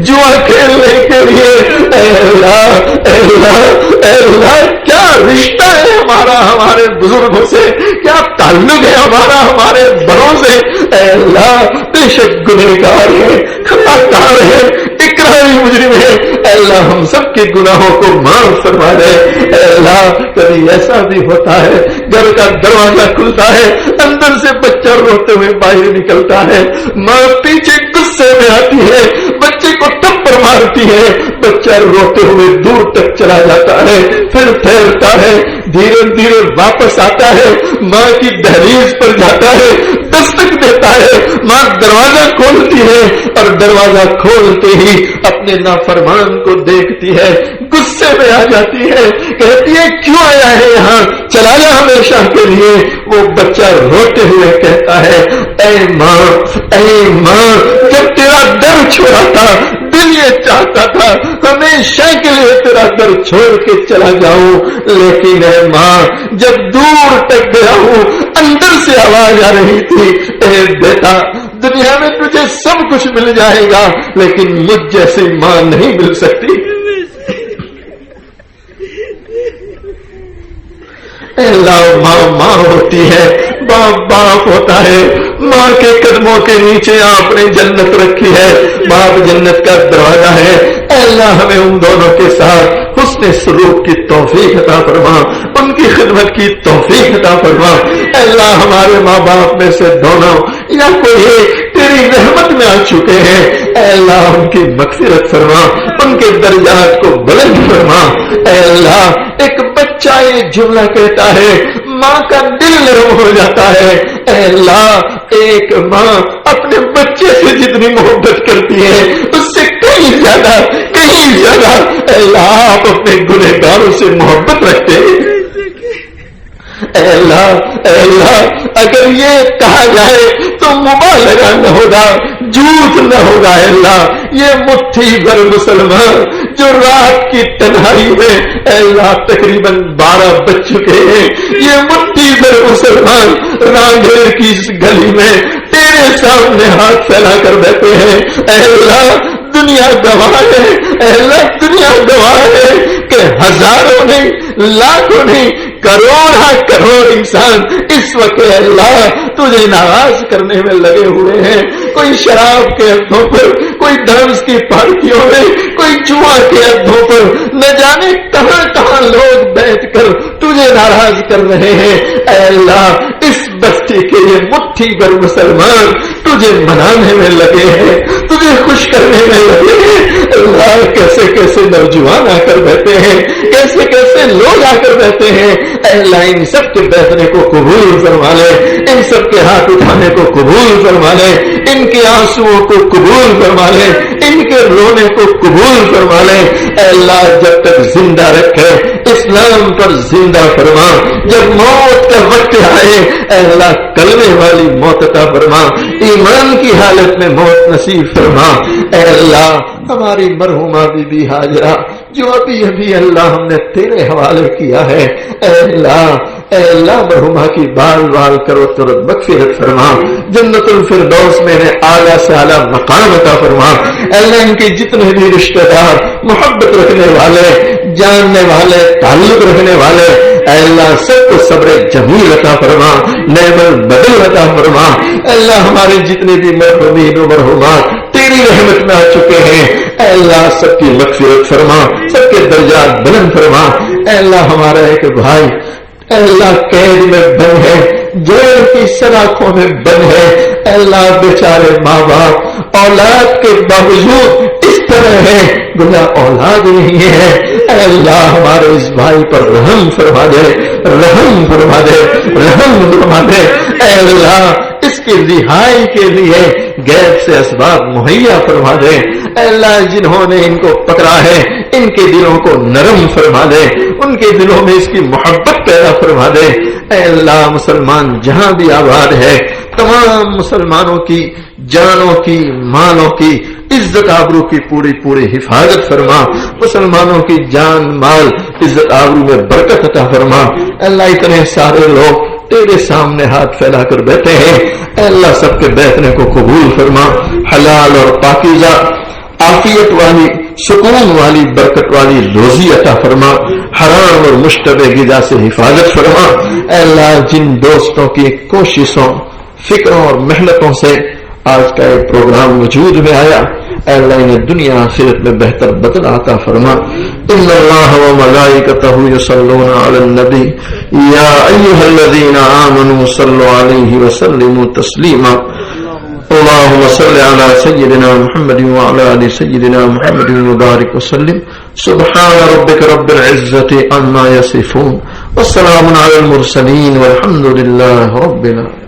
جوا کھیلنے کے لیے۔ اے اللہ اے اللہ اے اللہ کیا رشتہ ہے ہمارا ہمارے بزرگوں سے، کیا تعلق ہے ہمارا ہمارے بڑوں سے۔ اے اللہ بے شک گنہگار ہے، خطا کار ہے، اقراری مجرم ہے، اے اللہ ہم سب کے گناہوں کو معاف فرما دے۔ اے اللہ کبھی ایسا بھی ہوتا ہے گھر کا دروازہ کھلتا ہے، اندر سے بچہ روتے ہوئے باہر نکلتا ہے، ماں پیچھے غصے میں آتی ہے، بچے کو تھپڑ مارتی ہے، بچہ روتے ہوئے دور تک چلا جاتا ہے، پھر ٹھہرتا ہے، دھیرے دھیرے واپس آتا ہے، ماں کی دہلیز پر جاتا ہے، دستک دیتا ہے، ماں دروازہ کھولتی ہے اور دروازہ کھولتے ہی اپنے نافرمان کو دیکھتی ہے، غصے میں آ جاتی ہے، کہتی ہے کیوں آیا ہے یہاں، چلا جا ہمیشہ کے لیے۔ وہ بچہ روتے ہوئے کہتا ہے اے ماں جب تیرا در چھوڑا تھا دل یہ چاہتا تھا ہمیشہ کے لیے تیرا در چھوڑ کے چلا جاؤں، لیکن اے ماں جب دور تک گیا ہوں اندر سے آواز آ رہی تھی اے بیٹا دنیا میں تجھے سب کچھ مل جائے گا لیکن مجھ جیسی ماں نہیں مل سکتی۔ اللہ ماں ہوتی ہے، باپ ہوتا ہے، ماں کے قدموں کے نیچے آپ نے جنت رکھی ہے، باپ جنت کا دروازہ ہے۔ اے اللہ ہمیں ان دونوں کے ساتھ حسن سلوک کی توفیق عطا فرما، ان کی خدمت کی توفیق عطا فرما۔ اے اللہ ہمارے ماں باپ میں سے دونوں یا کوئی ایک تیری رحمت میں آ چکے ہیں، اے اللہ ان کی مغفرت فرما، ان کے درجات کو بلند فرما۔ اے اللہ ایک بچہ یہ جملہ کہتا ہے ماں کا دل نرم ہو جاتا ہے۔ اے اللہ ایک ماں اپنے بچے سے جتنی محبت کرتی ہے اس سے کہیں زیادہ اے اللہ آپ اپنے گنہگاروں سے محبت رکھتے ہیں۔ اے اللہ اگر یہ کہا جائے تو مبالغہ نہ ہوگا، جھوٹ نہ ہوگا۔ اے اللہ یہ مٹھی بھر مسلمان جو رات کی تنہائی میں اے اللہ تقریباً 12 بج چکے ہیں، یہ مٹھی بھر مسلمان رانگیر کی اس گلی میں تیرے سامنے ہاتھ پھیلا کر بیٹھے ہیں۔ اے اللہ دنیا گواہ ہے، اے اللہ دنیا گواہ ہے کہ ہزاروں نہیں، لاکھوں نہیں، کروڑ انسان اس وقت اے اللہ تجھے ناراض کرنے میں لگے ہوئے ہیں، کوئی شراب کے عدوں پر، کوئی ڈانس کی پارٹیوں میں، کوئی جوا کے عدوں پر، نہ جانے کہاں کہاں لوگ بیٹھ کر تجھے ناراض کر رہے ہیں۔ اے اللہ اس بستی کے یہ مٹھی بھر مسلمان تجھے منانے میں لگے ہیں، تجھے خوش کرنے میں لگے ہیں۔ اللہ کیسے کیسے نوجوان آ کر بیٹھے ہیں، کیسے کیسے لوگ آ کر بیٹھے ہیں۔ اے اللہ ان سب کے بیٹھنے کو قبول فرما لے، ان سب کے ہاتھ اٹھانے کو قبول فرما لے، ان کے آنسوؤں کو قبول فرما لے، ان کے رونے کو قبول فرما لے۔ اے اللہ جب تک زندہ رکھے اسلام پر زندہ فرما، جب موت کا وقت آئے اے اللہ کلمے والی موت عطا فرما، ایمان کی حالت میں موت نصیب فرما۔ اے اللہ ہماری مرحومہ بی بی ہاجرہ جو ابھی اللہ ہم نے تیرے حوالے کیا ہے، اے اللہ مرحومہ کی بال کرو ترت مغفرت فرما، جنت الفردوس میں نے اعلیٰ سے اعلیٰ مقام عطا فرما۔ اے اللہ ان کے جتنے بھی رشتہ دار محبت رکھنے والے، جاننے والے، تعلق رکھنے والے، اے اللہ سب کو صبر جمیل عطا فرما، نعم البدل عطا فرما۔ اے اللہ ہمارے جتنے بھی مرحومین و مرحومات تیری رحمت میں آ چکے ہیں، اے اللہ سب کی مغفرت فرما، سب کے درجات بلند فرما۔ اے اللہ ہمارا ایک بھائی اے اللہ قید میں بند ہے، جیل کی سلاخوں میں بند ہے، اے اللہ بیچارے ماں باپ اولاد کے باوجود اس طرح ہے گویا اولاد نہیں ہے، اے اللہ ہمارے اس بھائی پر رحم فرما دے، رحم فرما دے، رحم فرما دے، اے اللہ اس کی رہائی کے لیے غیب سے اسباب مہیا فرما دے، اے اللہ جنہوں نے ان کو پکڑا ہے ان کے دلوں کو نرم فرما دے، ان کے دلوں میں اس کی محبت پیدا فرما دے، اے اللہ مسلمان جہاں بھی آباد ہے تمام مسلمانوں کی جانوں کی مالوں کی عزت آبرو کی پوری پوری حفاظت فرما، مسلمانوں کی جان مال عزت آبرو میں برکت عطا فرما، اللہ اتنے سارے لوگ تیرے سامنے ہاتھ پھیلا کر بیٹھے ہیں، اے اللہ سب کے بیٹھنے کو قبول فرما، حلال اور پاکیزہ عافیت والی سکون والی برکت والی روزی عطا فرما، حرام اور مشتبہ غذا سے حفاظت فرما، اے اللہ جن دوستوں کی کوششوں فکروں اور محنتوں سے آج کا یہ پروگرام وجود میں آیا، اے اللہ انہیں دنیا آخرت میں بہتر بدلہ عطا فرما۔ ان اللہ وملائکتہ یصلون علی النبی یا ایھا الذین آمنوا صلوا علیہ وسلموا تسلیما۔ اللهم صل على سيدنا محمد وعلى آل سيدنا محمد وبارك وسلم۔ سبحان ربك رب العزة عما يصفون، والسلام على المرسلين والحمد لله رب العالمين۔